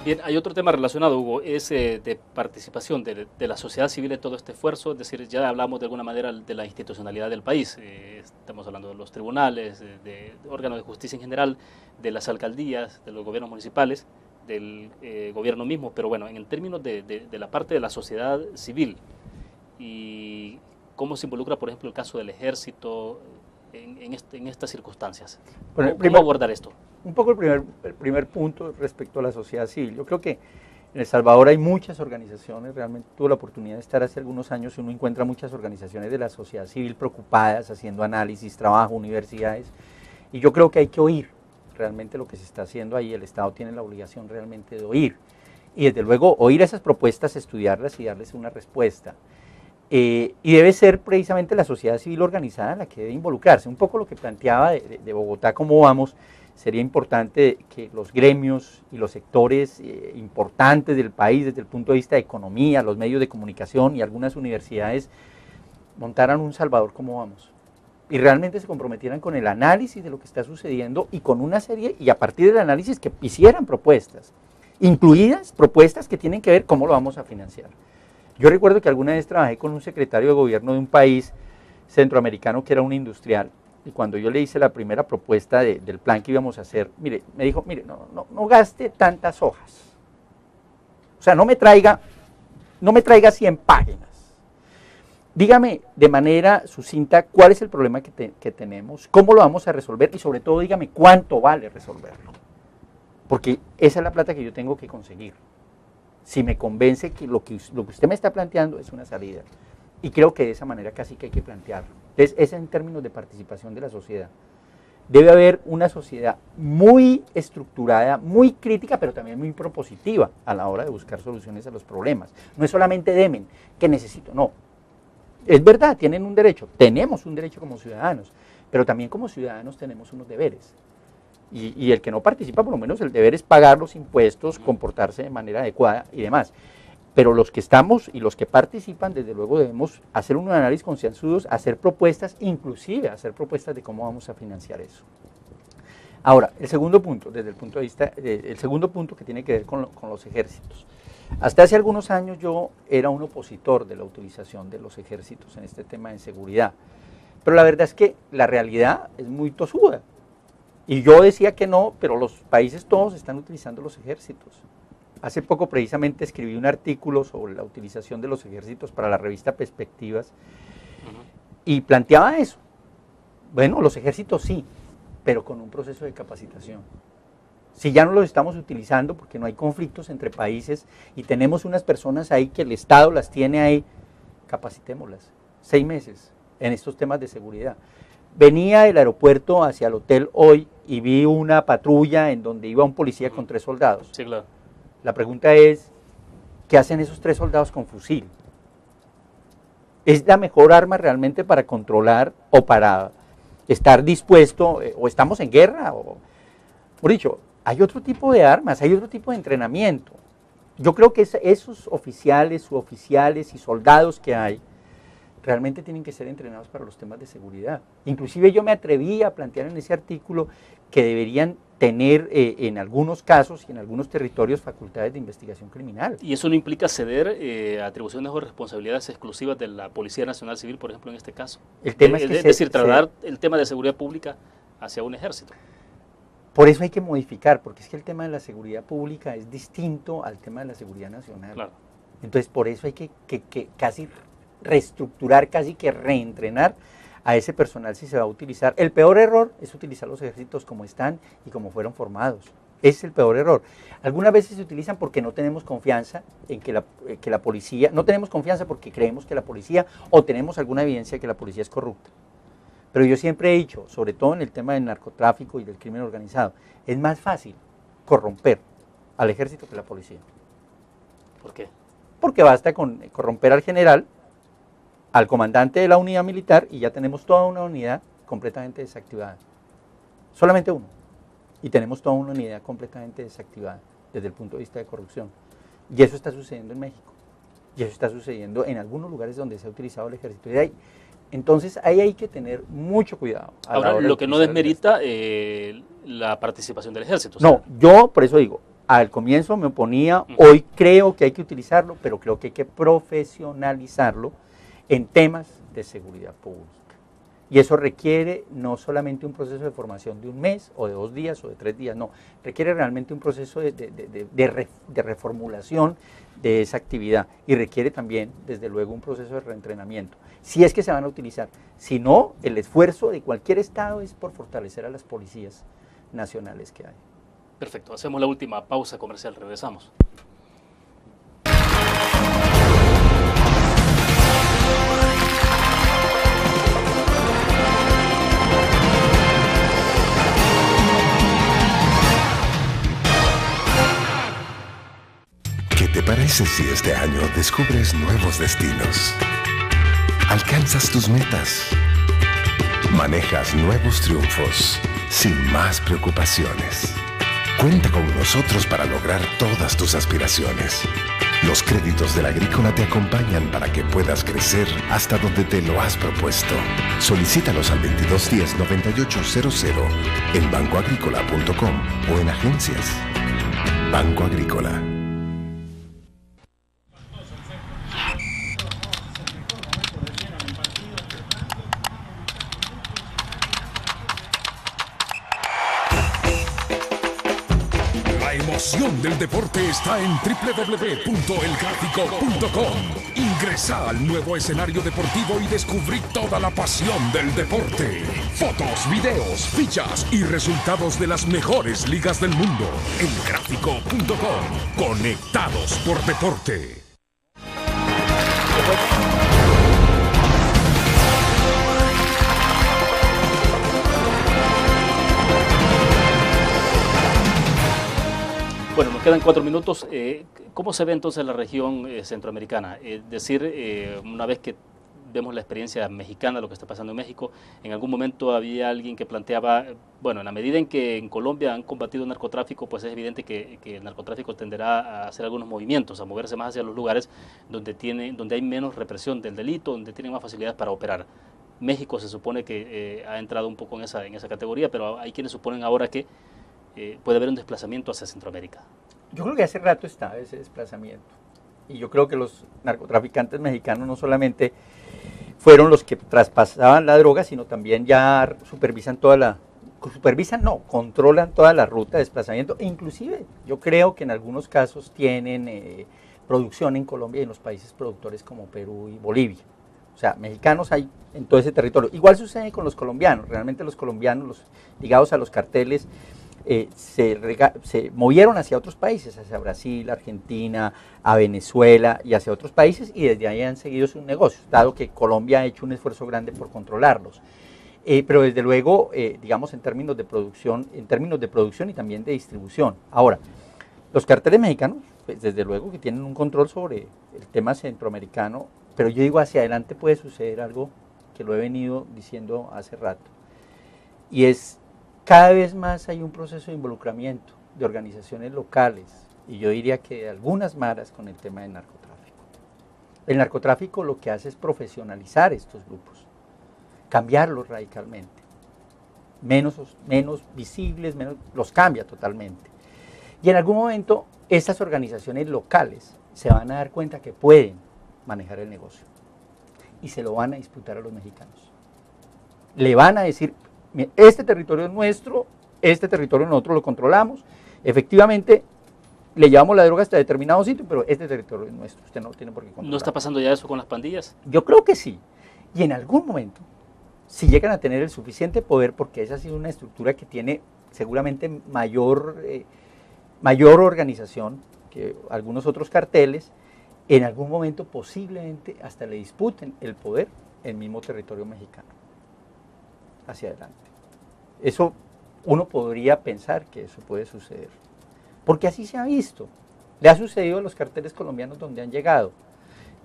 Bien, hay otro tema relacionado, Hugo, es de participación de la sociedad civil en todo este esfuerzo, es decir, ya hablamos de alguna manera de la institucionalidad del país, estamos hablando de los tribunales, de órganos de justicia en general, de las alcaldías, de los gobiernos municipales, del gobierno mismo, pero bueno, en el término de la parte de la sociedad civil y cómo se involucra, por ejemplo, el caso del ejército en estas circunstancias. Bueno, ¿Cómo abordar esto? Un poco el primer punto respecto a la sociedad civil. Yo creo que en El Salvador hay muchas organizaciones, realmente tuve la oportunidad de estar hace algunos años y uno encuentra muchas organizaciones de la sociedad civil preocupadas, haciendo análisis, trabajo, universidades, y yo creo que hay que oír realmente lo que se está haciendo ahí. El Estado tiene la obligación realmente de oír, y desde luego oír esas propuestas, estudiarlas y darles una respuesta. Y debe ser precisamente la sociedad civil organizada la que debe involucrarse. Un poco lo que planteaba de Bogotá, cómo vamos, sería importante que los gremios y los sectores importantes del país, desde el punto de vista de economía, los medios de comunicación y algunas universidades, montaran un Salvador cómo vamos. Y realmente se comprometieran con el análisis de lo que está sucediendo y con una serie, y a partir del análisis que hicieran propuestas, incluidas propuestas que tienen que ver cómo lo vamos a financiar. Yo recuerdo que alguna vez trabajé con un secretario de gobierno de un país centroamericano que era un industrial, y cuando yo le hice la primera propuesta del plan que íbamos a hacer, me dijo, no gaste tantas hojas, o sea, no me traiga 100 páginas, dígame de manera sucinta cuál es el problema que tenemos, cómo lo vamos a resolver, y sobre todo dígame cuánto vale resolverlo, porque esa es la plata que yo tengo que conseguir. Si me convence que lo que usted me está planteando es una salida. Y creo que de esa manera casi que hay que plantearlo. Entonces, es en términos de participación de la sociedad. Debe haber una sociedad muy estructurada, muy crítica, pero también muy propositiva a la hora de buscar soluciones a los problemas. No es solamente demen, que necesito, no. Es verdad, tienen un derecho, tenemos un derecho como ciudadanos, pero también como ciudadanos tenemos unos deberes. Y el que no participa, por lo menos el deber es pagar los impuestos, comportarse de manera adecuada y demás. pero los que estamos y los que participan, desde luego debemos hacer un análisis concienzudos, hacer propuestas, inclusive hacer propuestas de cómo vamos a financiar eso. Ahora, el segundo punto, desde el punto de vista, el segundo punto que tiene que ver con los ejércitos. Hasta hace algunos años yo era un opositor de la utilización de los ejércitos en este tema de seguridad, pero la verdad es que la realidad es muy tosuda. Y yo decía que no, pero los países todos están utilizando los ejércitos. Hace poco precisamente escribí un artículo sobre la utilización de los ejércitos para la revista Perspectivas y planteaba eso. Bueno, los ejércitos sí, pero con un proceso de capacitación. Si ya no los estamos utilizando porque no hay conflictos entre países y tenemos unas personas ahí que el Estado las tiene ahí, capacitémoslas. 6 meses en estos temas de seguridad. Venía del aeropuerto hacia el hotel hoy y vi una patrulla en donde iba un policía con 3 soldados. Sí, claro. La pregunta es, ¿qué hacen esos 3 soldados con fusil? ¿Es la mejor arma realmente para controlar o para estar dispuesto, o estamos en guerra? O, por dicho, hay otro tipo de armas, hay otro tipo de entrenamiento. Yo creo que esos oficiales, suboficiales y soldados que hay, realmente tienen que ser entrenados para los temas de seguridad. Inclusive yo me atreví a plantear en ese artículo que deberían tener en algunos casos y en algunos territorios facultades de investigación criminal. ¿Y eso no implica ceder atribuciones o responsabilidades exclusivas de la Policía Nacional Civil, por ejemplo, en este caso? El tema es decir, trasladar el tema de seguridad pública hacia un ejército. Por eso hay que modificar, porque es que el tema de la seguridad pública es distinto al tema de la seguridad nacional. Claro. Entonces, por eso hay que casi reestructurar, casi que reentrenar a ese personal si se va a utilizar. El peor error es utilizar los ejércitos como están y como fueron formados. Es el peor error. Algunas veces se utilizan porque no tenemos confianza en que la policía, no tenemos confianza porque creemos que la policía, o tenemos alguna evidencia de que la policía es corrupta. Pero yo siempre he dicho, sobre todo en el tema del narcotráfico y del crimen organizado, es más fácil corromper al ejército que la policía. ¿Por qué? Porque basta con corromper al general, al comandante de la unidad militar, y ya tenemos toda una unidad completamente desactivada. Solamente uno. Y tenemos toda una unidad completamente desactivada desde el punto de vista de corrupción. Y eso está sucediendo en México. Y eso está sucediendo en algunos lugares donde se ha utilizado el ejército. Entonces ahí hay que tener mucho cuidado. Ahora, lo que no desmerita la participación del ejército. No, yo por eso digo, al comienzo me oponía, hoy creo que hay que utilizarlo, pero creo que hay que profesionalizarlo en temas de seguridad pública. Y eso requiere no solamente un proceso de formación de 1 mes, o de 2 días, o de 3 días, no, requiere realmente un proceso de reformulación de esa actividad, y requiere también, desde luego, un proceso de reentrenamiento, si es que se van a utilizar. Si no, el esfuerzo de cualquier Estado es por fortalecer a las policías nacionales que hay. Perfecto, hacemos la última pausa comercial, regresamos. ¿Qué te parece si este año descubres nuevos destinos? Alcanzas tus metas. Manejas nuevos triunfos sin más preocupaciones. Cuenta con nosotros para lograr todas tus aspiraciones. Los créditos de la Agrícola te acompañan para que puedas crecer hasta donde te lo has propuesto. Solicítalos al 2210-9800 en bancoagricola.com o en agencias. Banco Agrícola. La emoción del deporte está en www.elgráfico.com. Ingresa al nuevo escenario deportivo y descubrí toda la pasión del deporte. Fotos, videos, fichas y resultados de las mejores ligas del mundo. Elgráfico.com. Conectados por deporte. Bueno, nos quedan 4 minutos. ¿Cómo se ve entonces la región centroamericana? Es decir, una vez que vemos la experiencia mexicana, lo que está pasando en México. En algún momento había alguien que planteaba, bueno, en la medida en que en Colombia han combatido el narcotráfico, pues es evidente que el narcotráfico tenderá a hacer algunos movimientos, a moverse más hacia los lugares donde hay menos represión del delito, donde tienen más facilidades para operar. México se supone que ha entrado un poco en esa categoría, pero hay quienes suponen ahora que puede haber un desplazamiento hacia Centroamérica. Yo creo que hace rato está ese desplazamiento. Y yo creo que los narcotraficantes mexicanos no solamente fueron los que traspasaban la droga, sino también ya controlan toda la ruta de desplazamiento. E inclusive yo creo que en algunos casos tienen producción en Colombia y en los países productores como Perú y Bolivia. O sea, mexicanos hay en todo ese territorio. Igual sucede con los colombianos. Realmente los colombianos, los ligados a los carteles, se movieron hacia otros países, hacia Brasil, Argentina, a Venezuela y hacia otros países, y desde ahí han seguido sus negocios, dado que Colombia ha hecho un esfuerzo grande por controlarlos. Pero desde luego, digamos, en términos de producción y también de distribución. Ahora, los carteles mexicanos, pues desde luego que tienen un control sobre el tema centroamericano, pero yo digo, hacia adelante puede suceder algo que lo he venido diciendo hace rato, y es cada vez más hay un proceso de involucramiento de organizaciones locales, y yo diría que de algunas maras con el tema del narcotráfico. El narcotráfico lo que hace es profesionalizar estos grupos, cambiarlos radicalmente, menos visibles, los cambia totalmente. Y en algún momento estas organizaciones locales se van a dar cuenta que pueden manejar el negocio y se lo van a disputar a los mexicanos. Le van a decir: este territorio es nuestro, este territorio nosotros lo controlamos, efectivamente le llevamos la droga hasta determinado sitio, pero este territorio es nuestro, usted no tiene por qué controlarlo. ¿No está pasando ya eso con las pandillas? Yo creo que sí, y en algún momento, si llegan a tener el suficiente poder, porque esa ha sido una estructura que tiene seguramente mayor organización que algunos otros carteles, en algún momento posiblemente hasta le disputen el poder en el mismo territorio mexicano. Hacia adelante. Eso uno podría pensar que eso puede suceder, porque así se ha visto. Le ha sucedido a los carteles colombianos donde han llegado.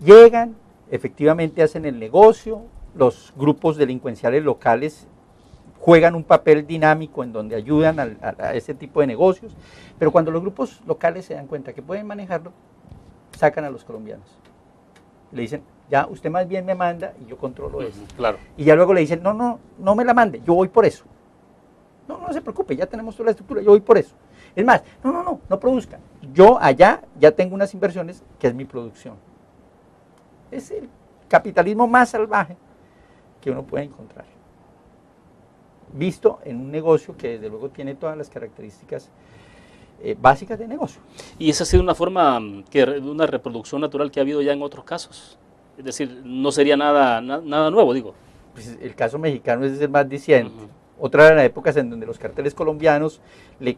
Llegan, efectivamente hacen el negocio, los grupos delincuenciales locales juegan un papel dinámico en donde ayudan a ese tipo de negocios, pero cuando los grupos locales se dan cuenta que pueden manejarlo, sacan a los colombianos. Le dicen: ya usted más bien me manda y yo controlo eso. Claro. Y ya luego le dicen: no me la mande, yo voy por eso. No se preocupe, ya tenemos toda la estructura, yo voy por eso. Es más, no produzca. Yo allá ya tengo unas inversiones que es mi producción. Es el capitalismo más salvaje que uno puede encontrar, visto en un negocio que desde luego tiene todas las características básicas de negocio. Y esa ha sido una forma, una reproducción natural que ha habido ya en otros casos. Es decir, no sería nada nuevo, digo. Pues el caso mexicano es el más diciente. Otra eran las épocas en donde los carteles colombianos le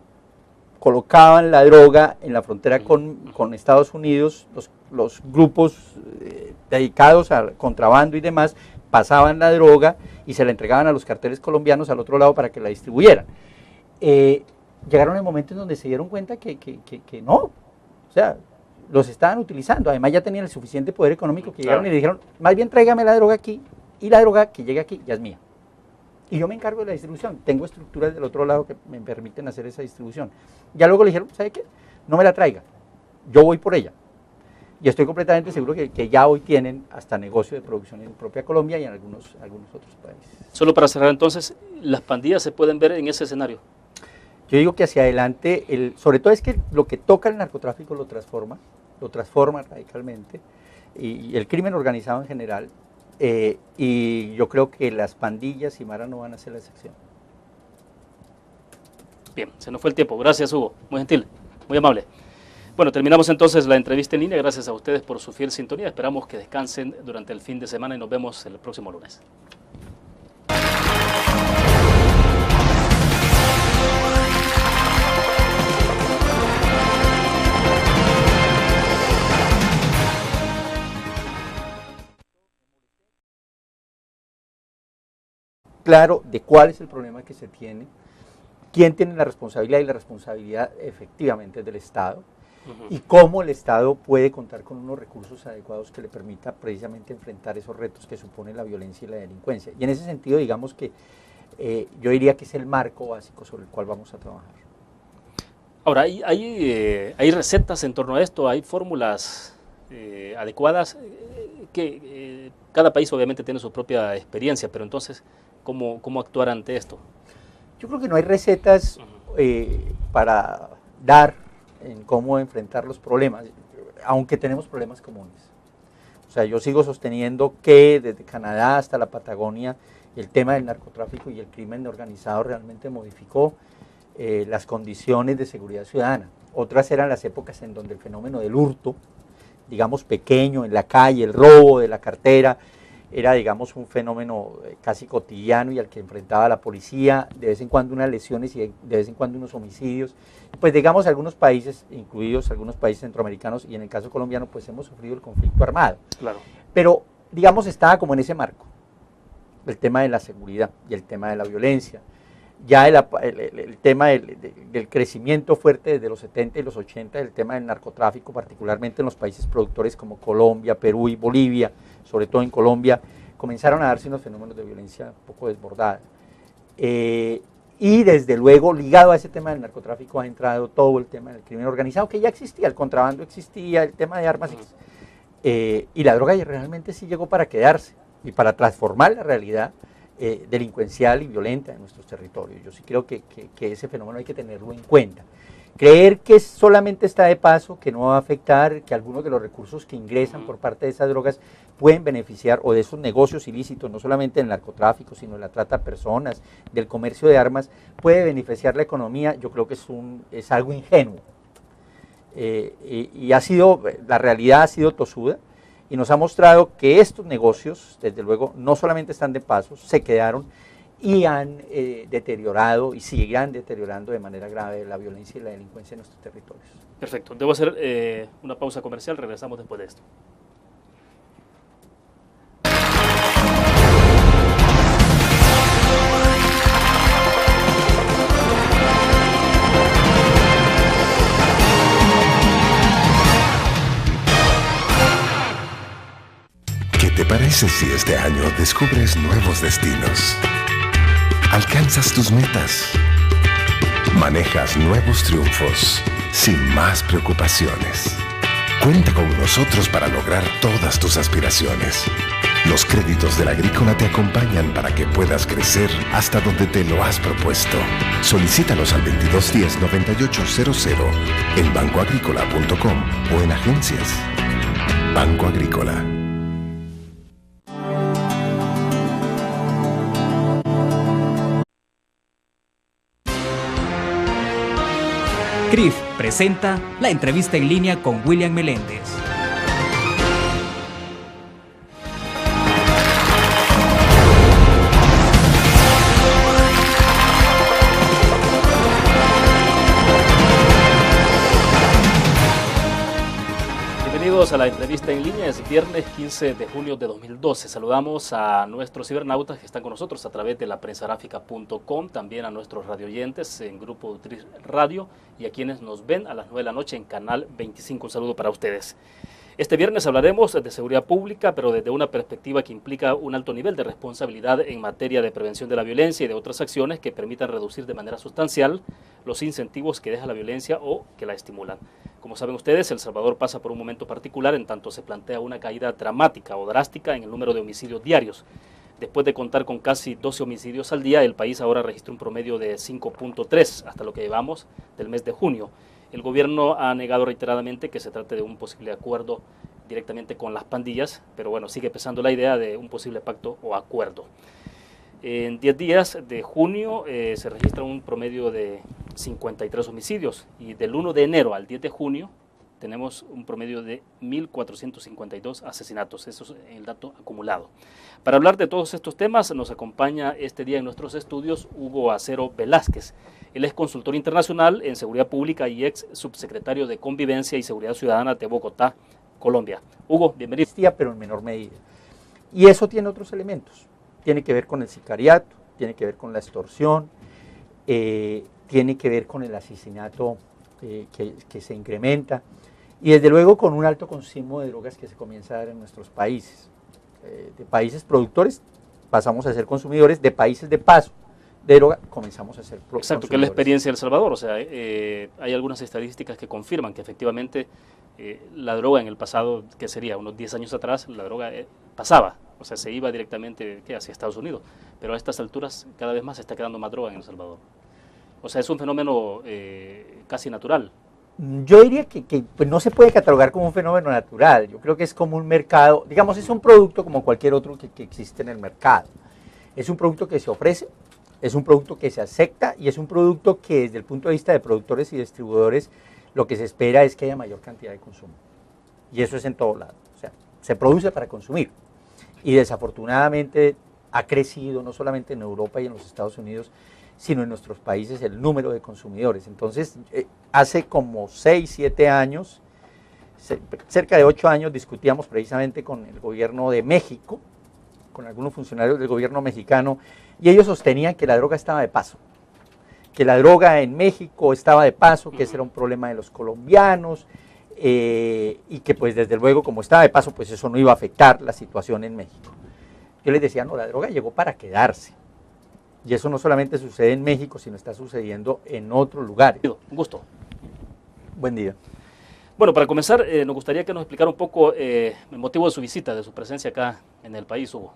colocaban la droga en la frontera con Estados Unidos, los grupos dedicados al contrabando y demás pasaban la droga y se la entregaban a los carteles colombianos al otro lado para que la distribuyeran. Llegaron el momento en donde se dieron cuenta que no, o sea, los estaban utilizando. Además ya tenían el suficiente poder económico que llegaron y le dijeron: más bien tráigame la droga aquí, y la droga que llega aquí ya es mía. Y yo me encargo de la distribución, tengo estructuras del otro lado que me permiten hacer esa distribución. Ya luego le dijeron: ¿sabe qué? No me la traiga, yo voy por ella. Y estoy completamente seguro que ya hoy tienen hasta negocio de producción en propia Colombia y en algunos otros países. Solo para cerrar entonces, ¿las pandillas se pueden ver en ese escenario? Yo digo que hacia adelante, sobre todo es que lo que toca el narcotráfico lo transforma radicalmente, y el crimen organizado en general, y yo creo que las pandillas y maras no van a ser la excepción. Bien, se nos fue el tiempo. Gracias, Hugo. Muy gentil, muy amable. Bueno, terminamos entonces la entrevista en línea. Gracias a ustedes por su fiel sintonía. Esperamos que descansen durante el fin de semana y nos vemos el próximo lunes. Claro de cuál es el problema que se tiene, quién tiene la responsabilidad, y la responsabilidad efectivamente es del Estado, y cómo el Estado puede contar con unos recursos adecuados que le permita precisamente enfrentar esos retos que supone la violencia y la delincuencia. Y en ese sentido, digamos que yo diría que es el marco básico sobre el cual vamos a trabajar. Ahora, ¿hay recetas en torno a esto? ¿Hay fórmulas adecuadas? Que cada país obviamente tiene su propia experiencia, pero entonces, ¿cómo actuar ante esto? Yo creo que no hay recetas para dar en cómo enfrentar los problemas, aunque tenemos problemas comunes. O sea, yo sigo sosteniendo que desde Canadá hasta la Patagonia el tema del narcotráfico y el crimen organizado realmente modificó las condiciones de seguridad ciudadana. Otras eran las épocas en donde el fenómeno del hurto, digamos pequeño, en la calle, el robo de la cartera, era, digamos, un fenómeno casi cotidiano y al que enfrentaba la policía, de vez en cuando unas lesiones y de vez en cuando unos homicidios. Pues digamos, algunos países, incluidos algunos países centroamericanos y en el caso colombiano, pues hemos sufrido el conflicto armado. Claro. Pero, digamos, estaba como en ese marco, el tema de la seguridad y el tema de la violencia. Ya el tema del crecimiento fuerte desde los 70 y los 80, el tema del narcotráfico, particularmente en los países productores como Colombia, Perú y Bolivia, sobre todo en Colombia, comenzaron a darse unos fenómenos de violencia un poco desbordados. Y desde luego, ligado a ese tema del narcotráfico, ha entrado todo el tema del crimen organizado, que ya existía, el contrabando existía, el tema de armas, y la droga realmente sí llegó para quedarse y para transformar la realidad delincuencial y violenta en nuestros territorios. Yo sí creo que ese fenómeno hay que tenerlo en cuenta. Creer que solamente está de paso, que no va a afectar, que algunos de los recursos que ingresan por parte de esas drogas pueden beneficiar, o de esos negocios ilícitos, no solamente del narcotráfico, sino de la trata de personas, del comercio de armas, puede beneficiar la economía, yo creo que es algo ingenuo. Y la realidad ha sido tosuda, y nos ha mostrado que estos negocios, desde luego, no solamente están de paso, se quedaron y han deteriorado y seguirán deteriorando de manera grave la violencia y la delincuencia en nuestros territorios. Perfecto. Debo hacer una pausa comercial, regresamos después de esto. ¿Qué te parece si este año descubres nuevos destinos? Alcanzas tus metas. Manejas nuevos triunfos sin más preocupaciones. Cuenta con nosotros para lograr todas tus aspiraciones. Los créditos del Agrícola te acompañan para que puedas crecer hasta donde te lo has propuesto. Solicítalos al 2210-9800 en bancoagricola.com o en agencias. Banco Agrícola. CRIF presenta la entrevista en línea con William Meléndez. Bienvenidos a la entrevista en línea, es viernes 15 de junio de 2012. Saludamos a nuestros cibernautas que están con nosotros a través de la prensagráfica.com, también a nuestros radioyentes en Grupo Utris Radio y a quienes nos ven a las 9 de la noche en Canal 25. Un saludo para ustedes. Este viernes hablaremos de seguridad pública, pero desde una perspectiva que implica un alto nivel de responsabilidad en materia de prevención de la violencia y de otras acciones que permitan reducir de manera sustancial los incentivos que deja la violencia o que la estimulan. Como saben ustedes, El Salvador pasa por un momento particular en tanto se plantea una caída dramática o drástica en el número de homicidios diarios. Después de contar con casi 12 homicidios al día, el país ahora registra un promedio de 5.3 hasta lo que llevamos del mes de junio. El gobierno ha negado reiteradamente que se trate de un posible acuerdo directamente con las pandillas, pero bueno, sigue pesando la idea de un posible pacto o acuerdo. En 10 días de junio se registra un promedio de 53 homicidios y del 1 de enero al 10 de junio tenemos un promedio de 1.452 asesinatos. Eso es el dato acumulado. Para hablar de todos estos temas nos acompaña este día en nuestros estudios Hugo Acero Velázquez. Él es consultor internacional en seguridad pública y ex subsecretario de Convivencia y Seguridad Ciudadana de Bogotá, Colombia. Hugo, bienvenido. Pero en menor medida. Y eso tiene otros elementos. Tiene que ver con el sicariato, tiene que ver con la extorsión, tiene que ver con el asesinato que se incrementa, y desde luego con un alto consumo de drogas que se comienza a dar en nuestros países. De países productores pasamos a ser consumidores, de países de paso de droga comenzamos a ser consumidores. Exacto, que es la experiencia de El Salvador. O sea, hay algunas estadísticas que confirman que efectivamente la droga en el pasado, que sería unos 10 años atrás, la droga pasaba, o sea, se iba directamente hacia Estados Unidos, pero a estas alturas cada vez más se está quedando más droga en El Salvador. O sea, es un fenómeno casi natural. Yo diría que pues no se puede catalogar como un fenómeno natural. Yo creo que es como un mercado, digamos, es un producto como cualquier otro que existe en el mercado. Es un producto que se ofrece, es un producto que se acepta y es un producto que desde el punto de vista de productores y distribuidores lo que se espera es que haya mayor cantidad de consumo. Y eso es en todo lado. O sea, se produce para consumir. Y desafortunadamente ha crecido no solamente en Europa y en los Estados Unidos, sino en nuestros países el número de consumidores. Entonces, hace como 6, 7 años, cerca de 8 años, discutíamos precisamente con el gobierno de México, con algunos funcionarios del gobierno mexicano, y ellos sostenían que la droga estaba de paso, que la droga en México estaba de paso, que ese era un problema de los colombianos, y que pues desde luego como estaba de paso, pues eso no iba a afectar la situación en México. Yo les decía, no, la droga llegó para quedarse. Y eso no solamente sucede en México, sino está sucediendo en otros lugares. Un gusto. Buen día. Bueno, para comenzar, nos gustaría que nos explicara un poco el motivo de su visita, de su presencia acá en el país, Hugo.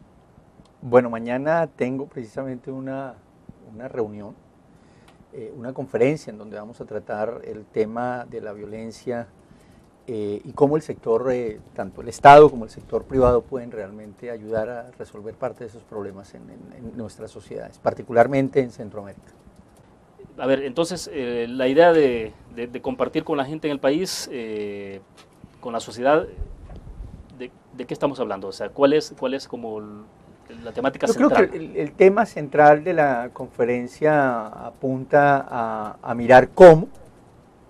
Bueno, mañana tengo precisamente una reunión, una conferencia en donde vamos a tratar el tema de la violencia y cómo el sector, tanto el Estado como el sector privado pueden realmente ayudar a resolver parte de esos problemas en nuestras sociedades, particularmente en Centroamérica. A ver, entonces, la idea de compartir con la gente en el país, con la sociedad, ¿de qué estamos hablando? O sea, ¿cuál es como la temática central? Yo creo que el tema central de la conferencia apunta a mirar cómo,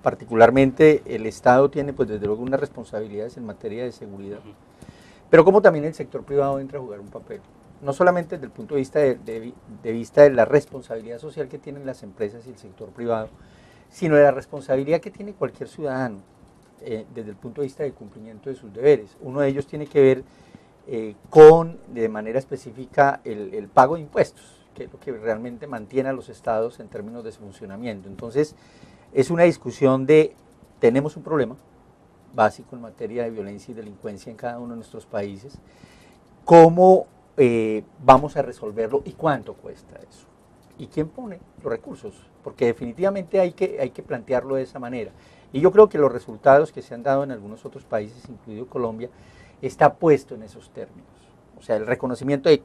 particularmente el Estado tiene pues desde luego unas responsabilidades en materia de seguridad, pero como también el sector privado entra a jugar un papel, no solamente desde el punto de vista de la responsabilidad social que tienen las empresas y el sector privado, sino de la responsabilidad que tiene cualquier ciudadano desde el punto de vista del cumplimiento de sus deberes. Uno de ellos tiene que ver con, de manera específica, el pago de impuestos, que es lo que realmente mantiene a los estados en términos de su funcionamiento. Entonces, es una discusión de, tenemos un problema básico en materia de violencia y delincuencia en cada uno de nuestros países, cómo vamos a resolverlo y cuánto cuesta eso, y quién pone los recursos, porque definitivamente hay que plantearlo de esa manera. Y yo creo que los resultados que se han dado en algunos otros países, incluido Colombia, está puesto en esos términos. O sea, el reconocimiento de